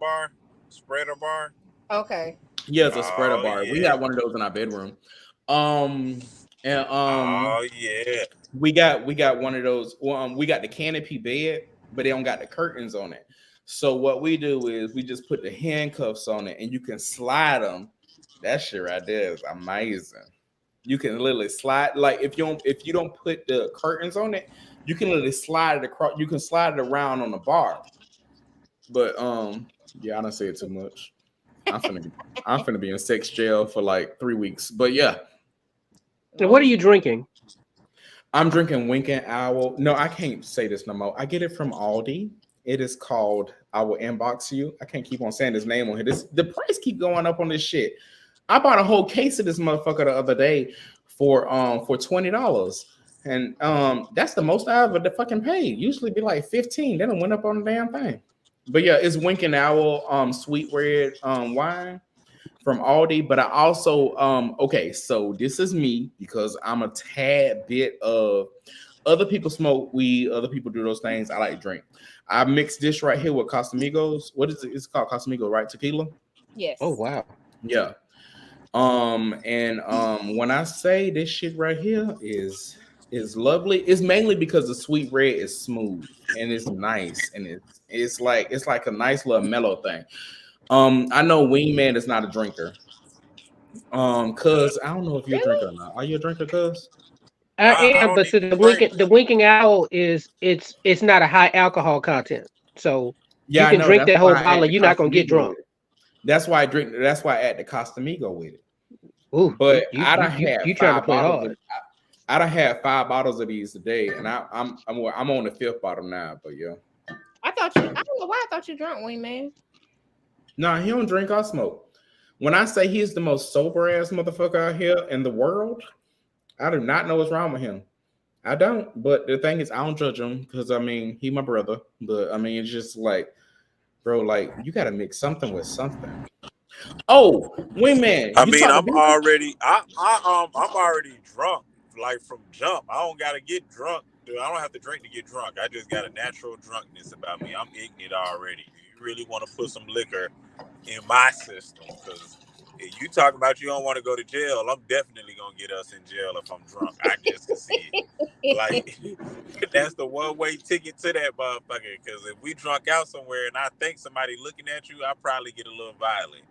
bar. Okay. Yeah, it's a spreader bar. Yeah. We got one of those in our bedroom. Oh yeah. We got one of those. We got the canopy bed, but they don't got the curtains on it. So what we do is we just put the handcuffs on it, and you can slide them. That shit right there is amazing. You can literally slide, like if you don't put the curtains on it, you can literally slide it across. You can slide it around on the bar. But yeah, I don't say it too much. I'm finna be in sex jail for like 3 weeks. But yeah. And what are you drinking? I'm drinking Winking Owl. No, I can't say this no more. I get it from Aldi. It is called I Will Inbox You. I can't keep on saying his name on here. The price keep going up on this shit. I bought a whole case of this motherfucker the other day for $20. And that's the most I ever fucking paid. Usually be like 15. Then it went up on the damn thing. But yeah, it's Winking Owl sweet red wine from Aldi. But I also okay, so this is me because I'm a tad bit of other people smoke weed, other people do those things. I like to drink. I mixed this right here with Casamigos. What is it? It's called Casamigo, right? Tequila? Yes. Oh wow. Yeah. When I say this shit right here is lovely, it's mainly because the sweet red is smooth and it's nice and it's like a nice little mellow thing. I know Wingman is not a drinker. Cuz I don't know if you're a drinker or not. Are you a drinker, cuz? I am, but so the winking owl is it's not a high alcohol content. So yeah, you can drink that whole bottle, you're not gonna get drunk. That's why I add the Casamigo with it. Ooh, but I don't have you trying to play hard. I don't have 5 bottles of these today, and I'm on the 5th bottle now. But yeah, I don't know why I thought you drunk, Wingman. No, he don't drink or smoke. When I say he's the most sober ass motherfucker out here in the world, I do not know what's wrong with him. I don't. But the thing is, I don't judge him because I mean he my brother. But I mean it's just like, bro, like you got to mix something with something. Oh, Wingman. I mean, I'm already drunk. like from jump. I don't gotta get drunk. Dude, I don't have to drink to get drunk. I just got a natural drunkenness about me. I'm ignorant already. You really want to put some liquor in my system? Because if you talking about you don't want to go to jail, I'm definitely gonna get us in jail if I'm drunk. I just can see it. Like that's the one-way ticket to that motherfucker. Because if we drunk out somewhere and I think somebody looking at you, I probably get a little violent.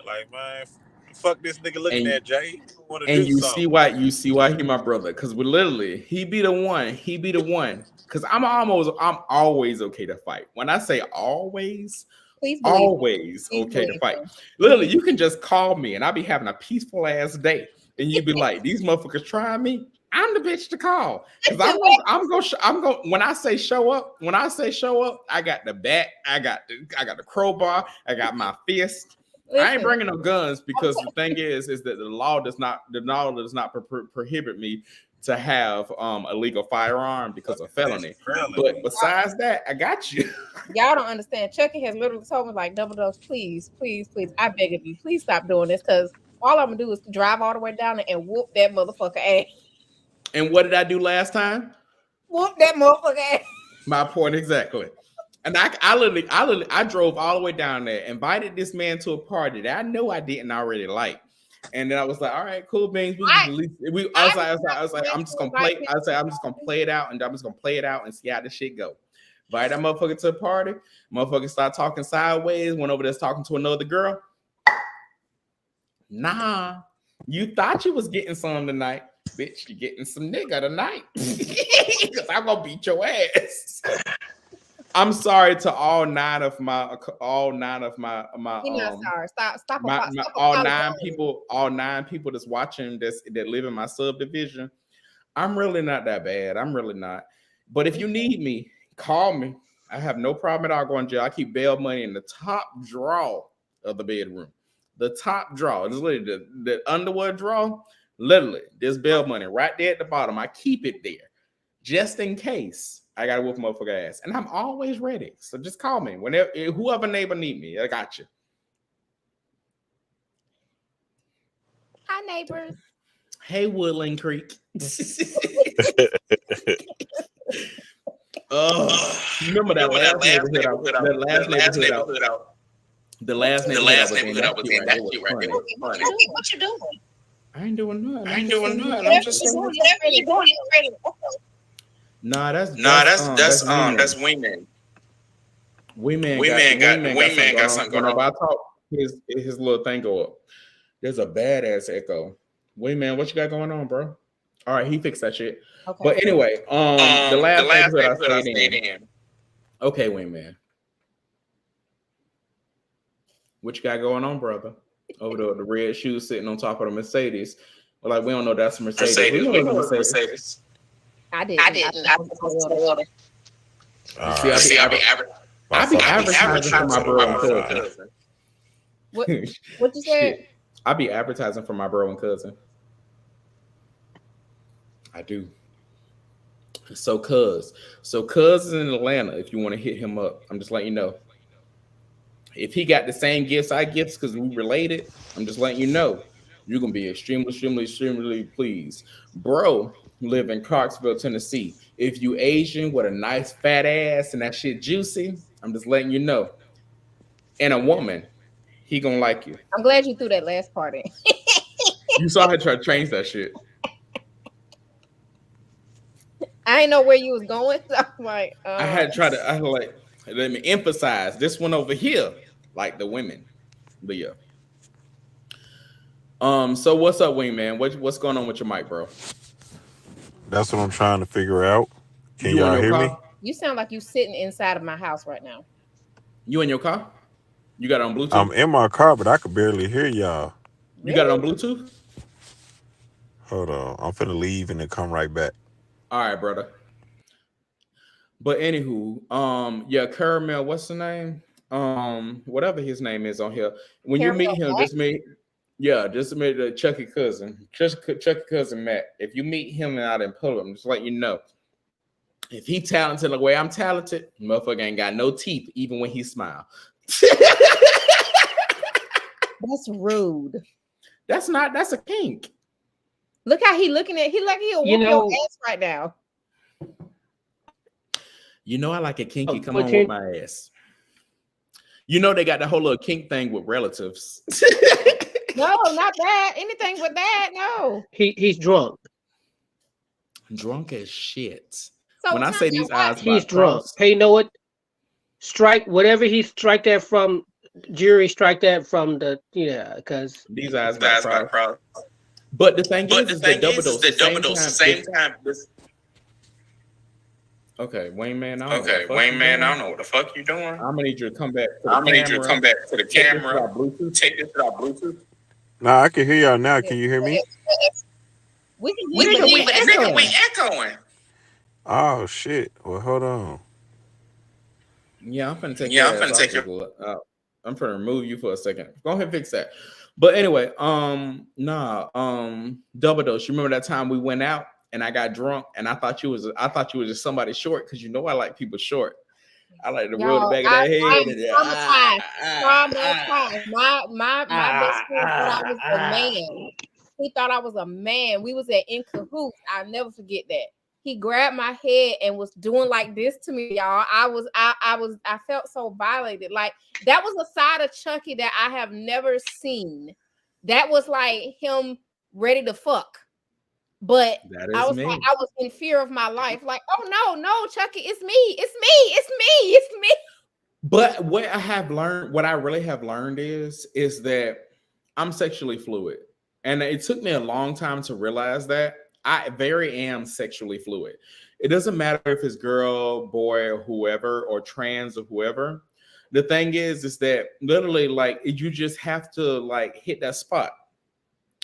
Like, man, fuck this nigga looking And at Jay. Want to and do you something? see why he my brother, because we literally he be the one, because I'm always okay to fight. When I say always, Please believe me. always Please okay to believe fight. me. Literally, you can just call me and I'll be having a peaceful ass day, and you be like, these motherfuckers trying me. I'm the bitch to call, because I'm going. When I say show up, I got the bat, I got the crowbar, I got my fist. I ain't Listen, bringing no guns, because the thing is that the law does not prohibit me to have a legal firearm because of felony. But besides that, I got you. y'all don't understand. Chucky has literally told me, like, Double Dose, please, please, please, I beg of you, please stop doing this, because all I'm gonna do is drive all the way down there and whoop that motherfucker ass. And what did I do last time? Whoop that motherfucker ass. My point exactly. And I drove all the way down there, invited this man to a party that I know I didn't already like. And then I was like, all right, cool, beans. I was like, I'm just gonna play. I said, I'm just gonna play it out, and I'm just gonna play it out and see how this shit go. Invite that motherfucker to a party. Motherfucker start talking sideways. Went over there talking to another girl. Nah, you thought you was getting some tonight, bitch. You getting some nigga tonight, because I'm gonna beat your ass. I'm sorry to all nine of my You're not sorry. Stop. all nine people that's watching that live in my subdivision. I'm really not that bad. I'm really not. But if you need me, call me. I have no problem at all going to jail. I keep bail money in the top drawer of the bedroom. The top drawer. It's literally the underwear drawer. Literally, there's bail money right there at the bottom. I keep it there just in case I gotta whoop motherfucker ass, and I'm always ready. So just call me whenever, whoever neighbor need me. I got you. Hi, neighbors. Hey, Woodland Creek. Remember that last neighborhood out. The last neighborhood I was in. That shit right there. What you doing? I ain't doing nothing. I'm just saying. Nah, that's Wingman. Wingman got something going on. But I talk his little thing go up. There's a badass echo. Wingman, what you got going on, bro? All right, he fixed that shit. Okay. But anyway, the last neighborhood I stayed in. Okay, Wingman. What you got going on, brother? Over the red shoes sitting on top of the Mercedes. Well, like, we don't know that's a Mercedes. We know it's a Mercedes. I didn't. I be advertising for my bro and cousin. What you said? I be advertising for my bro and cousin. I do. So cuz is in Atlanta. If you want to hit him up, I'm just letting you know. If he got the same gifts I gifts because we related, I'm just letting you know. You're gonna be extremely pleased. Bro live in Clarksville, Tennessee. If you Asian with a nice fat ass and that shit juicy, I'm just letting you know. And a woman, he gonna like you. I'm glad you threw that last part in. You saw her try to change that shit. I didn't know where you was going. So I'm like, let me emphasize this one over here, like the women. But yeah. So what's up, Wingman? What's going on with your mic, bro? That's what I'm trying to figure out. Can y'all hear me? You sound like you sitting inside of my house right now. You in your car? You got it on Bluetooth? I'm in my car, but I could barely hear y'all. You got it on Bluetooth? Hold on. I'm finna leave and then come right back. All right, brother. But anywho, Caramel, what's the name? Whatever his name is on here. When Caramel, you meet him, just meet the Chucky cousin. Chucky cousin Matt. If you meet him out in public, I'm just letting you know. If he talented the way I'm talented, motherfucker ain't got no teeth, even when he smile. That's rude. That's a kink. Look how he looking at. He like he'll whoop your ass right now. You know I like a kinky. Come but on you- with my ass. You know they got the whole little kink thing with relatives. No, not that. Anything but that. No. He's drunk. Drunk as shit. So When I tell say me these why- eyes, He's about drunk. cross, Hey, you know what? Strike whatever he strike that from. Jury strike that from the because these eyes about cross. But the thing is the double dose. The same time. Okay, Wayne man. I don't know what the fuck you doing. I'm gonna need you to come back. I'm gonna need you to come back to the camera. Take this without Bluetooth. Nah, I can hear y'all now. Can you hear me? We can hear you, We but it's echoing. Oh shit. Well, hold on. Yeah, I'm finna take your out. I'm finna remove you for a second. Go ahead and fix that. But anyway, double dose. You remember that time we went out and I got drunk and I thought you was just somebody short because you know I like people short. I like the real the back of that head. Traumatized. My best friend thought I was a man. He thought I was a man. We was in cahoots. I'll never forget that. He grabbed my head and was doing like this to me, y'all. I felt so violated. Like that was a side of Chucky that I have never seen. That was like him ready to fuck. But I was like, I was in fear of my life. Like, oh no, Chucky, it's me. But what I really have learned is that I'm sexually fluid. And it took me a long time to realize that. I am sexually fluid. It doesn't matter if it's girl, boy, or whoever, or trans or whoever. The thing is that literally, like, you just have to like hit that spot.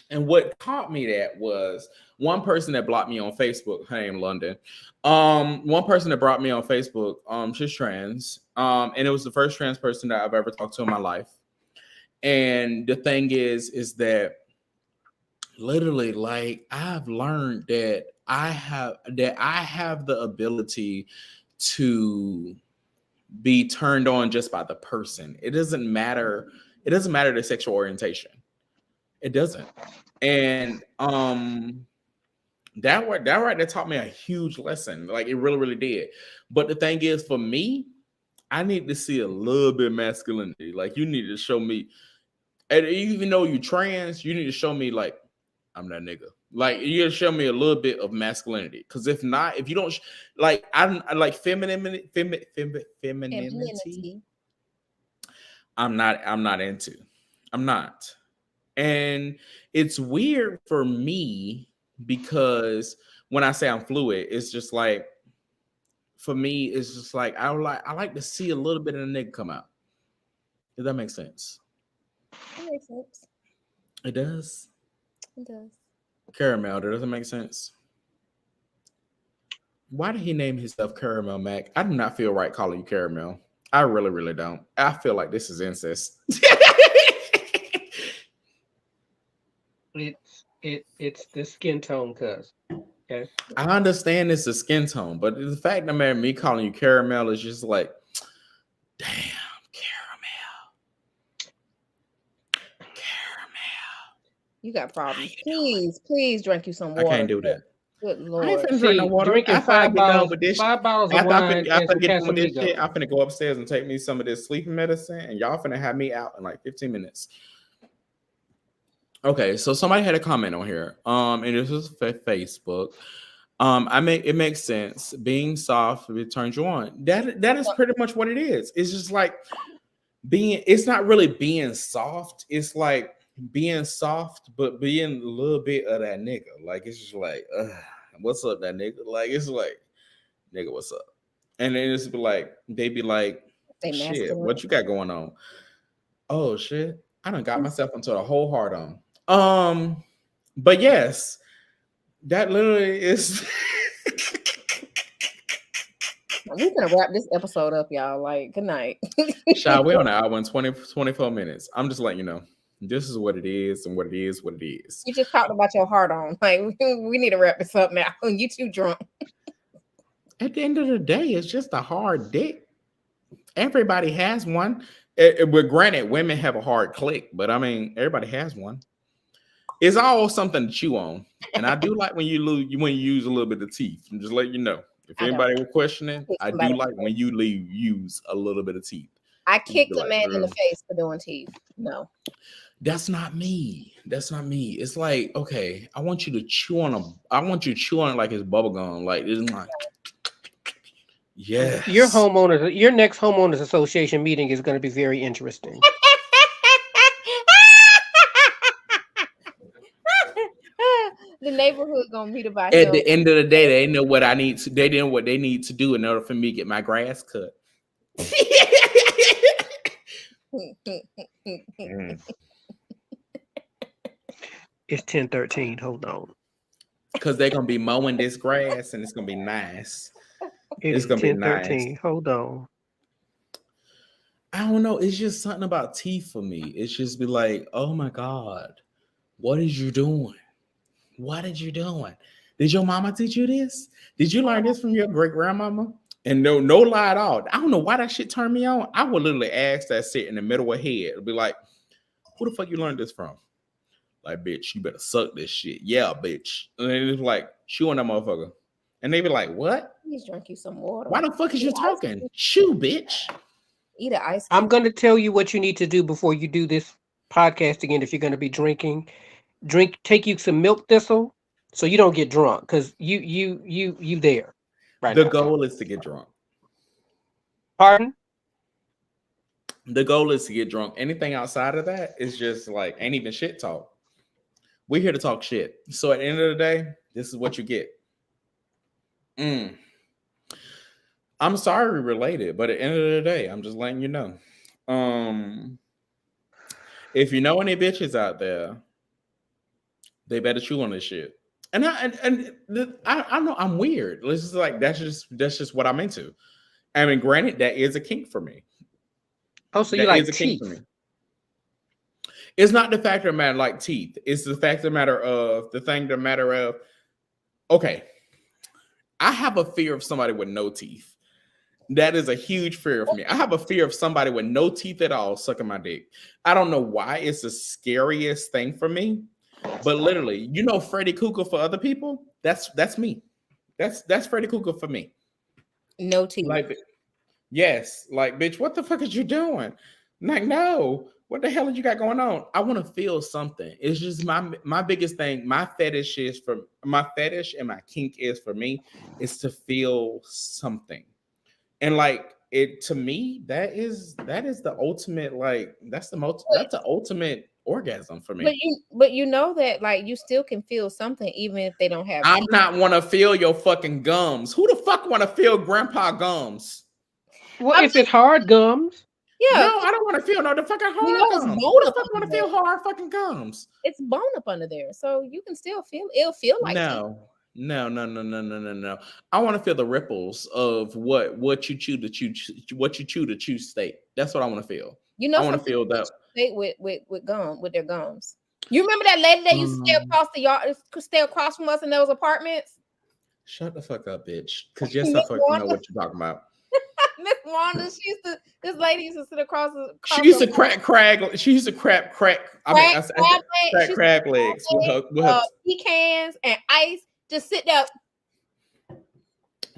And what taught me that was one person that blocked me on Facebook. Her name London. One person that brought me on Facebook. She's trans. And it was the first trans person that I've ever talked to in my life. And the thing is that literally, like, I've learned that I have the ability to be turned on just by the person. It doesn't matter the sexual orientation. It doesn't. And that right there taught me a huge lesson. Like it really, really did. But the thing is, for me, I need to see a little bit of masculinity. Like you need to show me, and even though you're trans, you need to show me like I'm that nigga. Like you gotta show me a little bit of masculinity. Because if not, if you don't like, I like femininity. I'm not into. I'm not. And it's weird for me because when I say I'm fluid, it's just like for me, it's just like I like to see a little bit of the nigga come out. Does that make sense? It makes sense. It does. It does. Caramel, that doesn't make sense. Why did he name himself Caramel Mac? I do not feel right calling you Caramel. I really, really don't. I feel like this is incest. It's the skin tone, cuz. Okay. I understand it's a skin tone, but the fact that me calling you Caramel is just like, damn, Caramel. You got problems. Please drink you some water. I can't do that. Good Lord. I ain't finna drink no water. Drinking After I five get done bottles, with this, 5 bottles of after wine I and some get done with this Casamigo. shit, I'm finna go upstairs and take me some of this sleeping medicine, and y'all finna have me out in like 15 minutes. Okay, so somebody had a comment on here. And this was Facebook. It makes sense. Being soft, it turns you on. That is pretty much what it is. It's just like it's not really being soft. It's like being soft, but being a little bit of that nigga. Like it's just like, what's up, that nigga? Like it's like, nigga, what's up? And then it's be like, they be like, shit, what you got going on? Oh shit, I done got myself into a whole hard on. But yes, that literally is. We're gonna wrap this episode up, y'all. Like, good night. Shall we on an hour and 24 minutes? I'm just letting you know. This is what it is, and what it is, what it is. You just talked about your heart on. Like, we need to wrap this up now. You too drunk. At the end of the day, it's just a hard dick. Everybody has one. But granted, women have a hard click, but I mean, everybody has one. It's all something to chew on. And I do like when you use a little bit of teeth. I'm just letting you know. If I don't. anybody was questioning, Kick I do somebody. like when you use a little bit of teeth. I You kicked be a like, man in the face for doing teeth. No. That's not me. That's not me. It's like, okay, I want you to chew on it like it's bubble gum. Like it's like, yes. Your next homeowners association meeting is going to be very interesting. The neighborhood gonna meet about At him. the end of the day, they know what I need to. They know what they need to do in order for me to get my grass cut. It's 10:13. Hold on. Because they're gonna be mowing this grass and it's gonna be nice. It's gonna be 10:13. nice. Hold on. I don't know. It's just something about teeth for me. It's just be like, oh my God, what is you doing? What did you doing? Did your mama teach you this? Did you learn this from your great grandmama? And no lie at all. I don't know why that shit turned me on. I would literally ask that sit in the middle of her head. It'd be like, who the fuck you learned this from? Like, bitch, you better suck this shit. Yeah, bitch. And then it's like, chew on that motherfucker. And they be like, what? Please drink you some water. Why the fuck is you talking? Chew, bitch. Eat an ice I'm cream. going to tell you what you need to do before you do this podcast again. If you're going to be drinking, take you some milk thistle so you don't get drunk, because you there right The now. goal is to get drunk. Pardon? The goal is to get drunk. Anything outside of that is just like ain't even shit talk. We're here to talk shit. So at the end of the day, this is what you get. I'm sorry related, but at the end of the day, I'm just letting you know. If you know any bitches out there, they better chew on this shit. And I know I'm weird. It's just like that's just what I'm into. I mean, granted, that is a kink for me. Oh, so you That like is a kink for teeth? me. It's not the fact of the matter like teeth. It's the fact of the matter of the thing the matter of. Okay, I have a fear of somebody with no teeth. That is a huge fear for me. I have a fear of somebody with no teeth at all sucking my dick. I don't know why. It's the scariest thing for me. But literally, you know, Freddy Krueger for other people. That's me. That's Freddy Krueger for me. No teeth. Like, yes, like, bitch, what the fuck is you doing? Like, no, what the hell you got going on? I want to feel something. It's just my biggest thing. My fetish and my kink is for me is to feel something. And like it to me, that is the ultimate, like that's the ultimate orgasm for me. But you know that like you still can feel something even if they don't have I'm teeth. not want to feel your fucking gums. Who the fuck want to feel grandpa gums? Well, if it's hard gums. Yeah. No, I don't want to feel no the fucking hard know it's gums. bone Who the up fuck want to under feel hard fucking gums? It's bone up under there. So you can still feel it'll feel like teeth. No. I want to feel the ripples of what you chew to chew steak. That's what I want to feel. You know, I want to feel that with gum with their gums. You remember that lady that used to stay across the yard, stay across from us in those apartments? Shut the fuck up, bitch. Because yes, I fucking know what you're talking about. Miss Wanda, this lady used to sit across she used to crack crab legs with her pecans and ice. Just sit there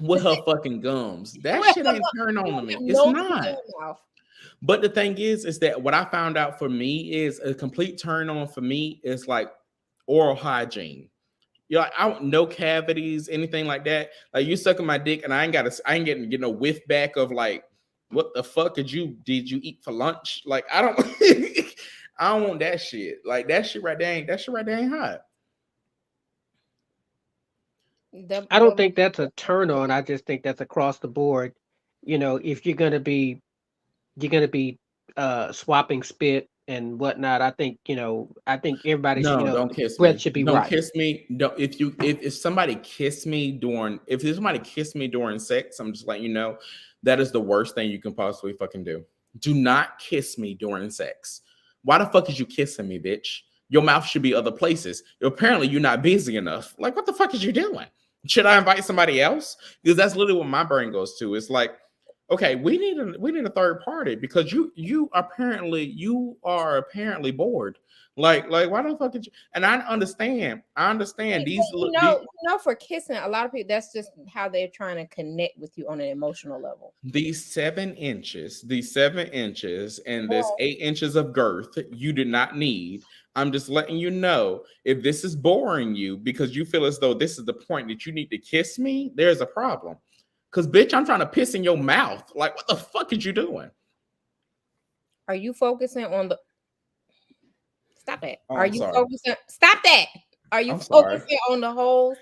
with her fucking gums. That shit ain't turn on to me. It's not. But the thing is that what I found out for me is a complete turn on for me is like oral hygiene. You know, I don't no cavities, anything like that. Like you sucking my dick, and I ain't getting to get no whiff back of like, what the fuck did you eat for lunch? Like I don't I don't want that shit. Like that shit right there ain't hot. I don't think that's a turn on. I just think that's across the board. You know, if you're gonna be swapping spit and whatnot, I think everybody should, don't kiss breath me. should be don't right. Kiss me. Don't if somebody kiss me during sex, I'm just letting you know that is the worst thing you can possibly fucking do. Do not kiss me during sex. Why the fuck is you kissing me, bitch? Your mouth should be other places. Apparently, you're not busy enough. Like, what the fuck is you doing? Should I invite somebody else? Because that's literally what my brain goes to. It's like, Okay, we need a third party because you are apparently bored. Like why the fuck did you? And I understand these For kissing, a lot of people, that's just how they're trying to connect with you on an emotional level. these 7 inches, and this 8 inches of girth you do not need. I'm just letting you know, if this is boring you because you feel as though this is the point that you need to kiss me, there's a problem. Because, bitch, I'm trying to piss in your mouth. Like, what the fuck is you doing? Are you focusing on the... Stop that. Oh, Are I'm you sorry. focusing... Stop that. Are you I'm sorry. focusing on the holes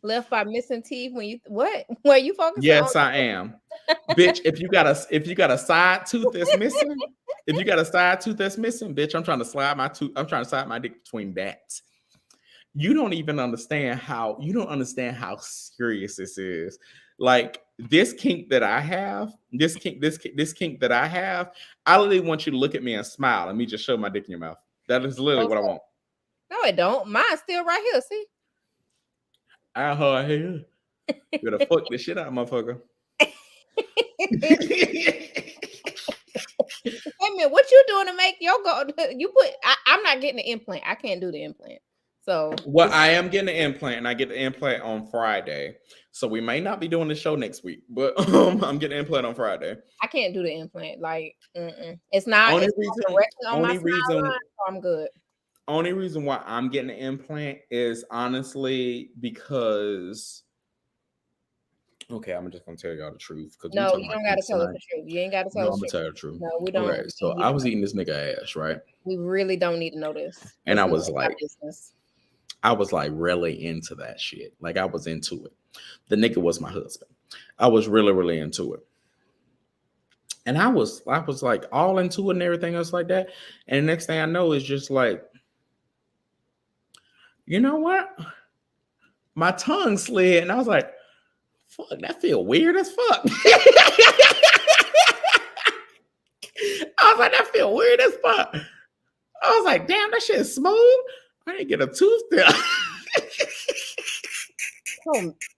left by missing teeth when you... What? Were you focusing Yes, on... I am. Bitch, if you got a side tooth that's missing, bitch, I'm trying to slide my dick between that. You don't understand how serious this is. Like, this kink that I have, this kink that I have, I literally want you to look at me and smile and me just show my dick in your mouth. That is literally what I want. No, it don't. Mine's still right here. See? I heard here. You better fuck this shit out, motherfucker. Wait a minute, what you doing to make your go? You put... I'm not getting the implant. I can't do the implant. So, well, I am getting an implant, and I get the implant on Friday. So we may not be doing the show next week, but I'm getting an implant on Friday. I can't do the implant. Like, it's not. Only reason, so I'm good. Only reason why I'm getting an implant is honestly because. Okay, I'm just gonna tell y'all the truth. No, you don't gotta tell us the truth. You ain't gotta tell us. I'm gonna tell you the truth. No, we don't. Okay, so I was eating this nigga ass, right? We really don't need to know this. And I was like really into that shit. Like, I was into it. The nigga was my husband. I was really, really into it. And I was like all into it and everything else like that. And the next thing I know is just like, you know what? My tongue slid and I was like, fuck, that feel weird as fuck. I was like, that feel weird as fuck. I was like, damn, that shit is smooth. I didn't get a tooth there.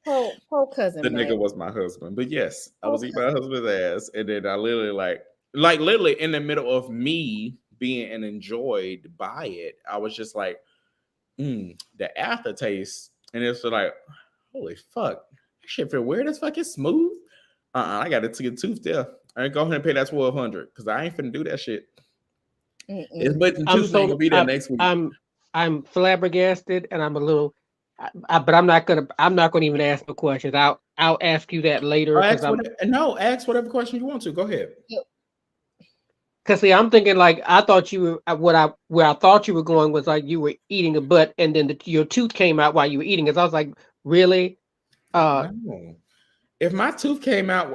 Poor cousin. The nigga was my husband. But yes, I was eating my husband's ass. And then I literally like literally in the middle of me being enjoyed by it, I was just like, the aftertaste. And it's like, holy fuck. That shit feel weird as fuck. It's smooth. I got to get a tooth there. I ain't go ahead and pay that $1,200 because I ain't finna do that shit. But the tooth ain't gonna be there next week. I'm flabbergasted and I'm a little, but I'm not gonna even ask the questions. I'll ask you that later. Ask whatever question you want to. Go ahead. Because see, I'm thinking like I thought you were where I thought you were going was like you were eating a butt and then your tooth came out while you were eating it. So I was like, really? No. If my tooth came out,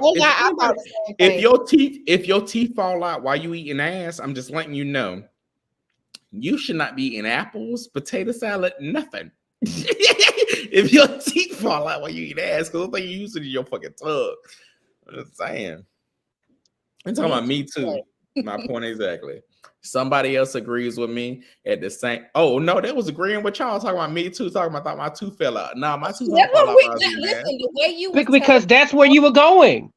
if your teeth fall out while you eating ass, I'm just letting you know, you should not be eating apples, potato salad, nothing. If your teeth fall out while you eat ass, because the thing you using is your fucking tongue. I'm just saying. I'm talking about me too. My point exactly. Somebody else agrees with me at the same. Oh no, that was agreeing with y'all talking about me too. Talking about thought my tooth fell out. No, my tooth don't fall out. The way you because that's where you were going.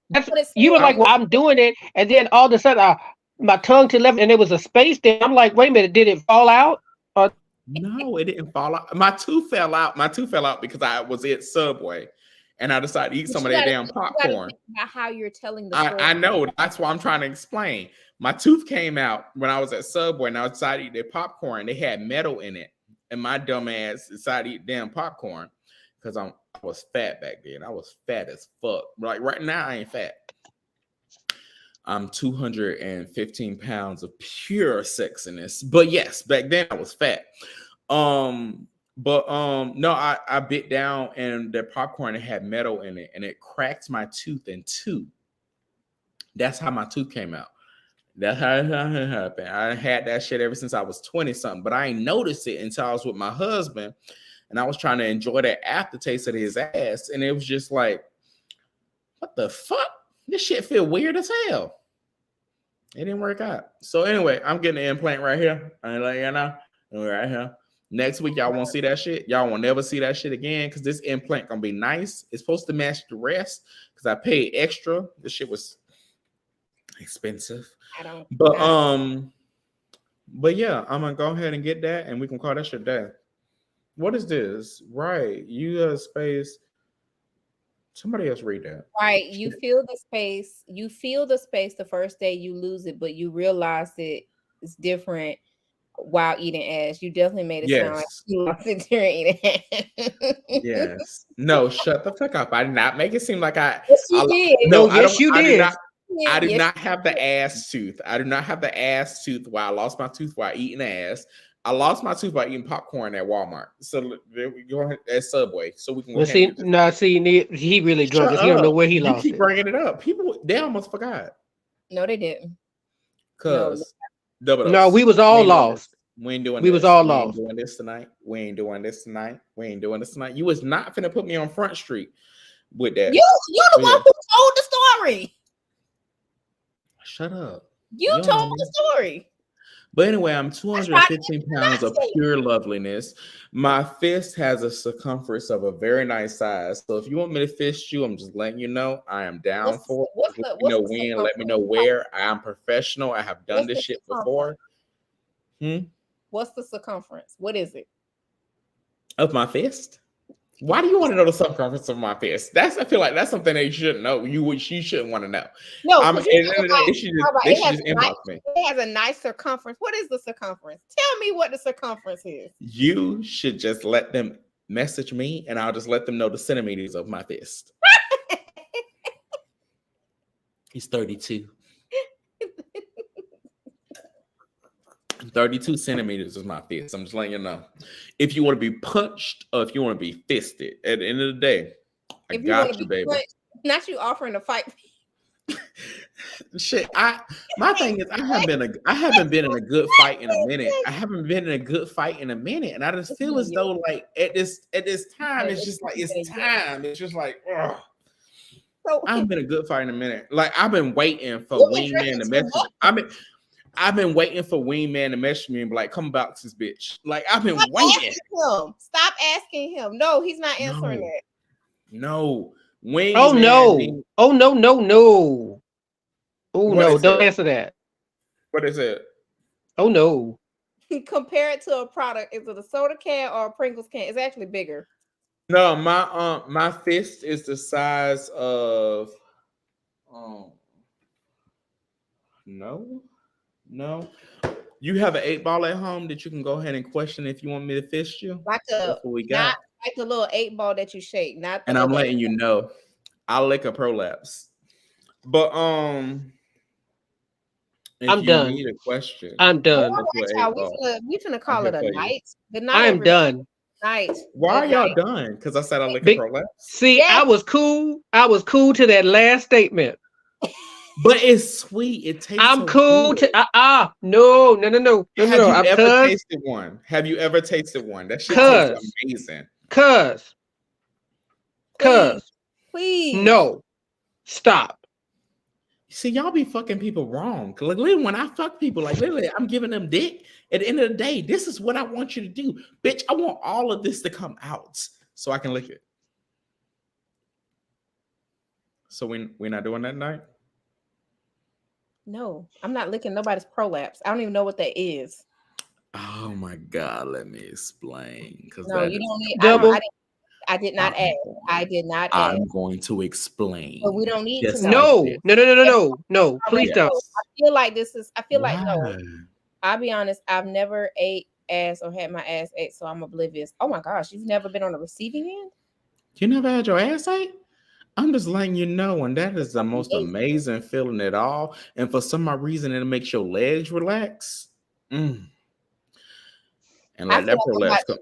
You were like, well, I'm doing it, and then all of a sudden, my tongue to left, and there was a space there. I'm like, wait a minute, did it fall out? No, it didn't fall out. My tooth fell out. My tooth fell out because I was at Subway. And I decided to eat some of that damn popcorn. About how you're telling the story. I know. That's why I'm trying to explain. My tooth came out when I was at Subway and I decided to eat their popcorn. They had metal in it. And my dumb ass decided to eat damn popcorn because I was fat back then. I was fat as fuck. Like right now, I ain't fat. I'm 215 pounds of pure sexiness. But yes, back then I was fat. No, I bit down and the popcorn had metal in it and it cracked my tooth in two. That's how my tooth came out. That's how it happened. I had that shit ever since I was 20 something, but I ain't noticed it until I was with my husband and I was trying to enjoy that aftertaste of his ass. And it was just like, what the fuck? This shit feel weird as hell. It didn't work out. So anyway, I'm getting an implant right here. I ain't letting you know. Right here. Next week, y'all won't see that shit. Y'all will never see that shit again because this implant gonna be nice. It's supposed to match the rest because I paid extra. This shit was expensive. I don't. But yeah, I'm gonna go ahead and get that, and we can call that shit day. What is this? Right, you space. Somebody else read that. Right, you feel the space. You feel the space the first day you lose it, but you realize it's different while eating ass. You definitely made it sound like you lost it during eating ass. Yes. No, shut the fuck up. I did not make it seem like I. Yes, you did. No, No, yes, you did. I do not have the ass tooth. I do not have the ass tooth while I lost my tooth while eating ass. I lost my tooth by eating popcorn at Walmart. So there we go at Subway. So we can go ahead and he really drunk it. He don't know where he lost it. You keep it. bringing it up. People, they almost forgot. No, they didn't. Cause no, we was all lost. We ain't doing. We was all lost. We ain't doing this tonight. We ain't doing this tonight. We ain't doing this tonight. You was not finna put me on Front Street with that. You the one who told the story. Shut up. You told the story. But anyway, I'm 215 pounds of pure loveliness. My fist has a circumference of a very nice size. So if you want me to fist you, I'm just letting you know I am down for it. Let me know when, let me know where. I am professional. I have done this shit before. What's the circumference? What is it? Of my fist? Why do you want to know the circumference of my fist? I feel like that's something that you shouldn't know. You shouldn't want to know. No, they should just inbox me. It has a nice circumference. What is the circumference? Tell me what the circumference is. You should just let them message me, and I'll just let them know the centimeters of my fist. He's 32. 32 centimeters is my fist. I'm just letting you know. If you want to be punched or if you want to be fisted, at the end of the day, I got you, baby. Punched, not you offering to fight. Shit, my thing is I haven't been in a good fight in a minute. I haven't been in a good fight in a minute, and I just feel as though like at this time it's just like it's time. It's just like ugh. So, I haven't been a good fight in a minute. Like I've been waiting for Wingman to message. I've been waiting for Wingman to message me and be like, "Come back to this bitch." Like I've been waiting. Stop asking him. No, he's not answering that. No. Wingman. Oh no. Oh no. Oh no. Don't answer that. What is it? Oh no. Compare it to a product. Is it a soda can or a Pringles can? It's actually bigger. No, my fist is the size of No. You have an 8-ball at home that you can go ahead and question if you want me to fist you. Like the little 8-ball that you shake, not. And I'm letting you know, I'll lick a prolapse. But I'm done. Need a question. I'm done. We finna call it a night. I am done. Night. Why are y'all done? Because I said I lick a prolapse. See, yes. I was cool to that last statement. But it's sweet. It tastes. I'm so cool good. No. Have you ever tasted one? Have you ever tasted one? That shit tastes amazing. Please. No. Stop. See, y'all be fucking people wrong. Like literally, when I fuck people, like literally, I'm giving them dick. At the end of the day, this is what I want you to do, bitch. I want all of this to come out so I can lick it. So we're not doing that tonight. No, I'm not licking nobody's prolapse. I don't even know what that is. Oh my God, let me explain. Because no, you don't need. I did not ask. I did not ask. I'm going to explain. But we don't need to know. No. Please don't. I feel like this is. I feel like no. I'll be honest. I've never ate ass or had my ass ate, so I'm oblivious. Oh my gosh, you've never been on the receiving end? You never had your ass ate? I'm just letting you know, and that is the most amazing feeling at all. And for some reason, it makes your legs relax. And let that prolapse come.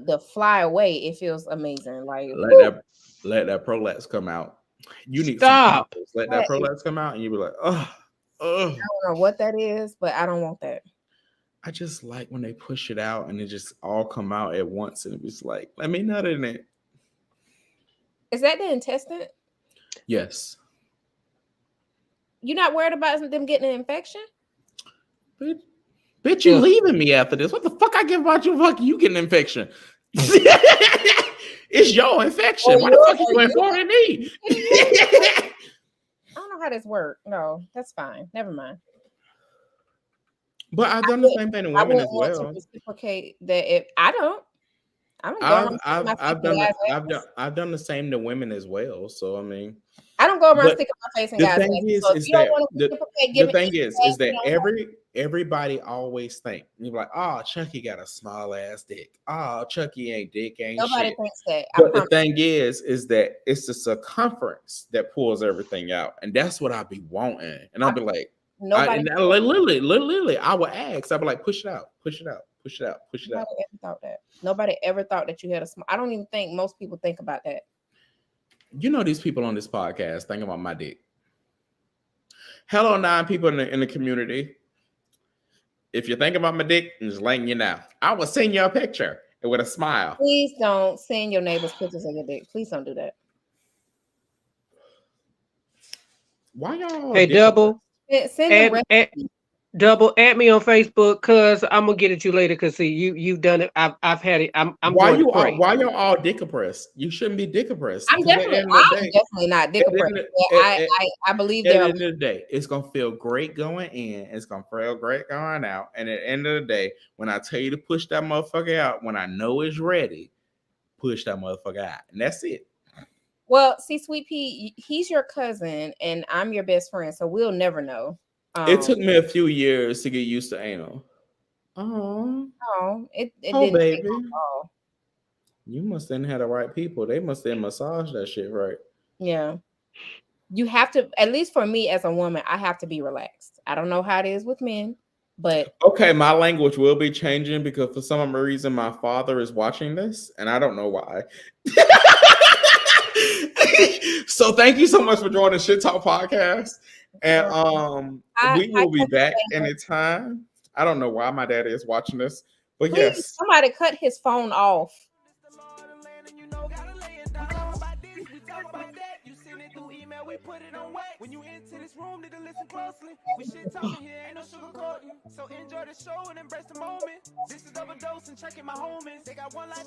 The fly away. It feels amazing. Like let that prolapse come out. You need stop. Let that prolapse come out, and you be like, oh. I don't know what that is, but I don't want that. I just like when they push it out and it just all come out at once, and it's like, let me nut in it. Is that the intestine? Yes. You're not worried about them getting an infection? Bitch, you leaving me after this. What the fuck I give about you? Fuck you getting an infection. It's your infection. Why the fuck you informing me? I don't know how this works. No, that's fine. Never mind. But I've done the same thing to I women wouldn't as want to well. reciprocate that if I don't. I'm gonna go around sticking my I've face in done guys' I've done the same to women as well. So I mean, I don't go around but sticking my face in the guys' thing asses. So if is you don't that want to reciprocate, the give it thing is you that know, everybody always think you're like, oh, Chucky got a small ass dick. Oh, Chucky ain't dick, ain't nobody shit. thinks that. I But the promise. thing is that it's the circumference that pulls everything out, and that's what I be wanting. And I'll be like, Nobody, literally, I would ask. I'd be like, push it out, push it out, push it out, push it out. nobody ever thought that. Nobody ever thought that you had a small. I don't even think most people think about that. You know, these people on this podcast think about my dick. Hello, 9 people in the community. If you think about my dick, I'm just letting you know. I will send you a picture with a smile. Please don't send your neighbors pictures of your dick. Please don't do that. Why y'all? Hey, Double, Send them add Double, add me on Facebook, cause I'm gonna get at you later. Cause see, you've done it. I've had it. I'm Why going to pray. why y'all all dick oppressed? You shouldn't be dick oppressed. I'm definitely not dick oppressed. I believe at there the are. end of the day, it's gonna feel great going in. It's gonna feel great going out. And at the end of the day, when I tell you to push that motherfucker out, when I know it's ready, push that motherfucker out, and that's it. Well, see, Sweet Pea, he's your cousin, and I'm your best friend, so we'll never know. It took me a few years to get used to anal. Oh, it oh, didn't baby. take long. You must have had the right people. They must have massaged that shit right. Yeah. You have to, at least for me as a woman, I have to be relaxed. I don't know how it is with men, but okay, my language will be changing because for some reason my father is watching this, and I don't know why. So thank you so much for joining Shit Talk Podcast. And we will be back anytime. I don't know why my daddy is watching this, but please, yes. somebody cut his phone off. We put it on wax. When you enter this room, need to listen closely. We shit talking here, ain't no sugarcoating. So enjoy the show and embrace the moment. This is overdose and checking my homies. They got one life.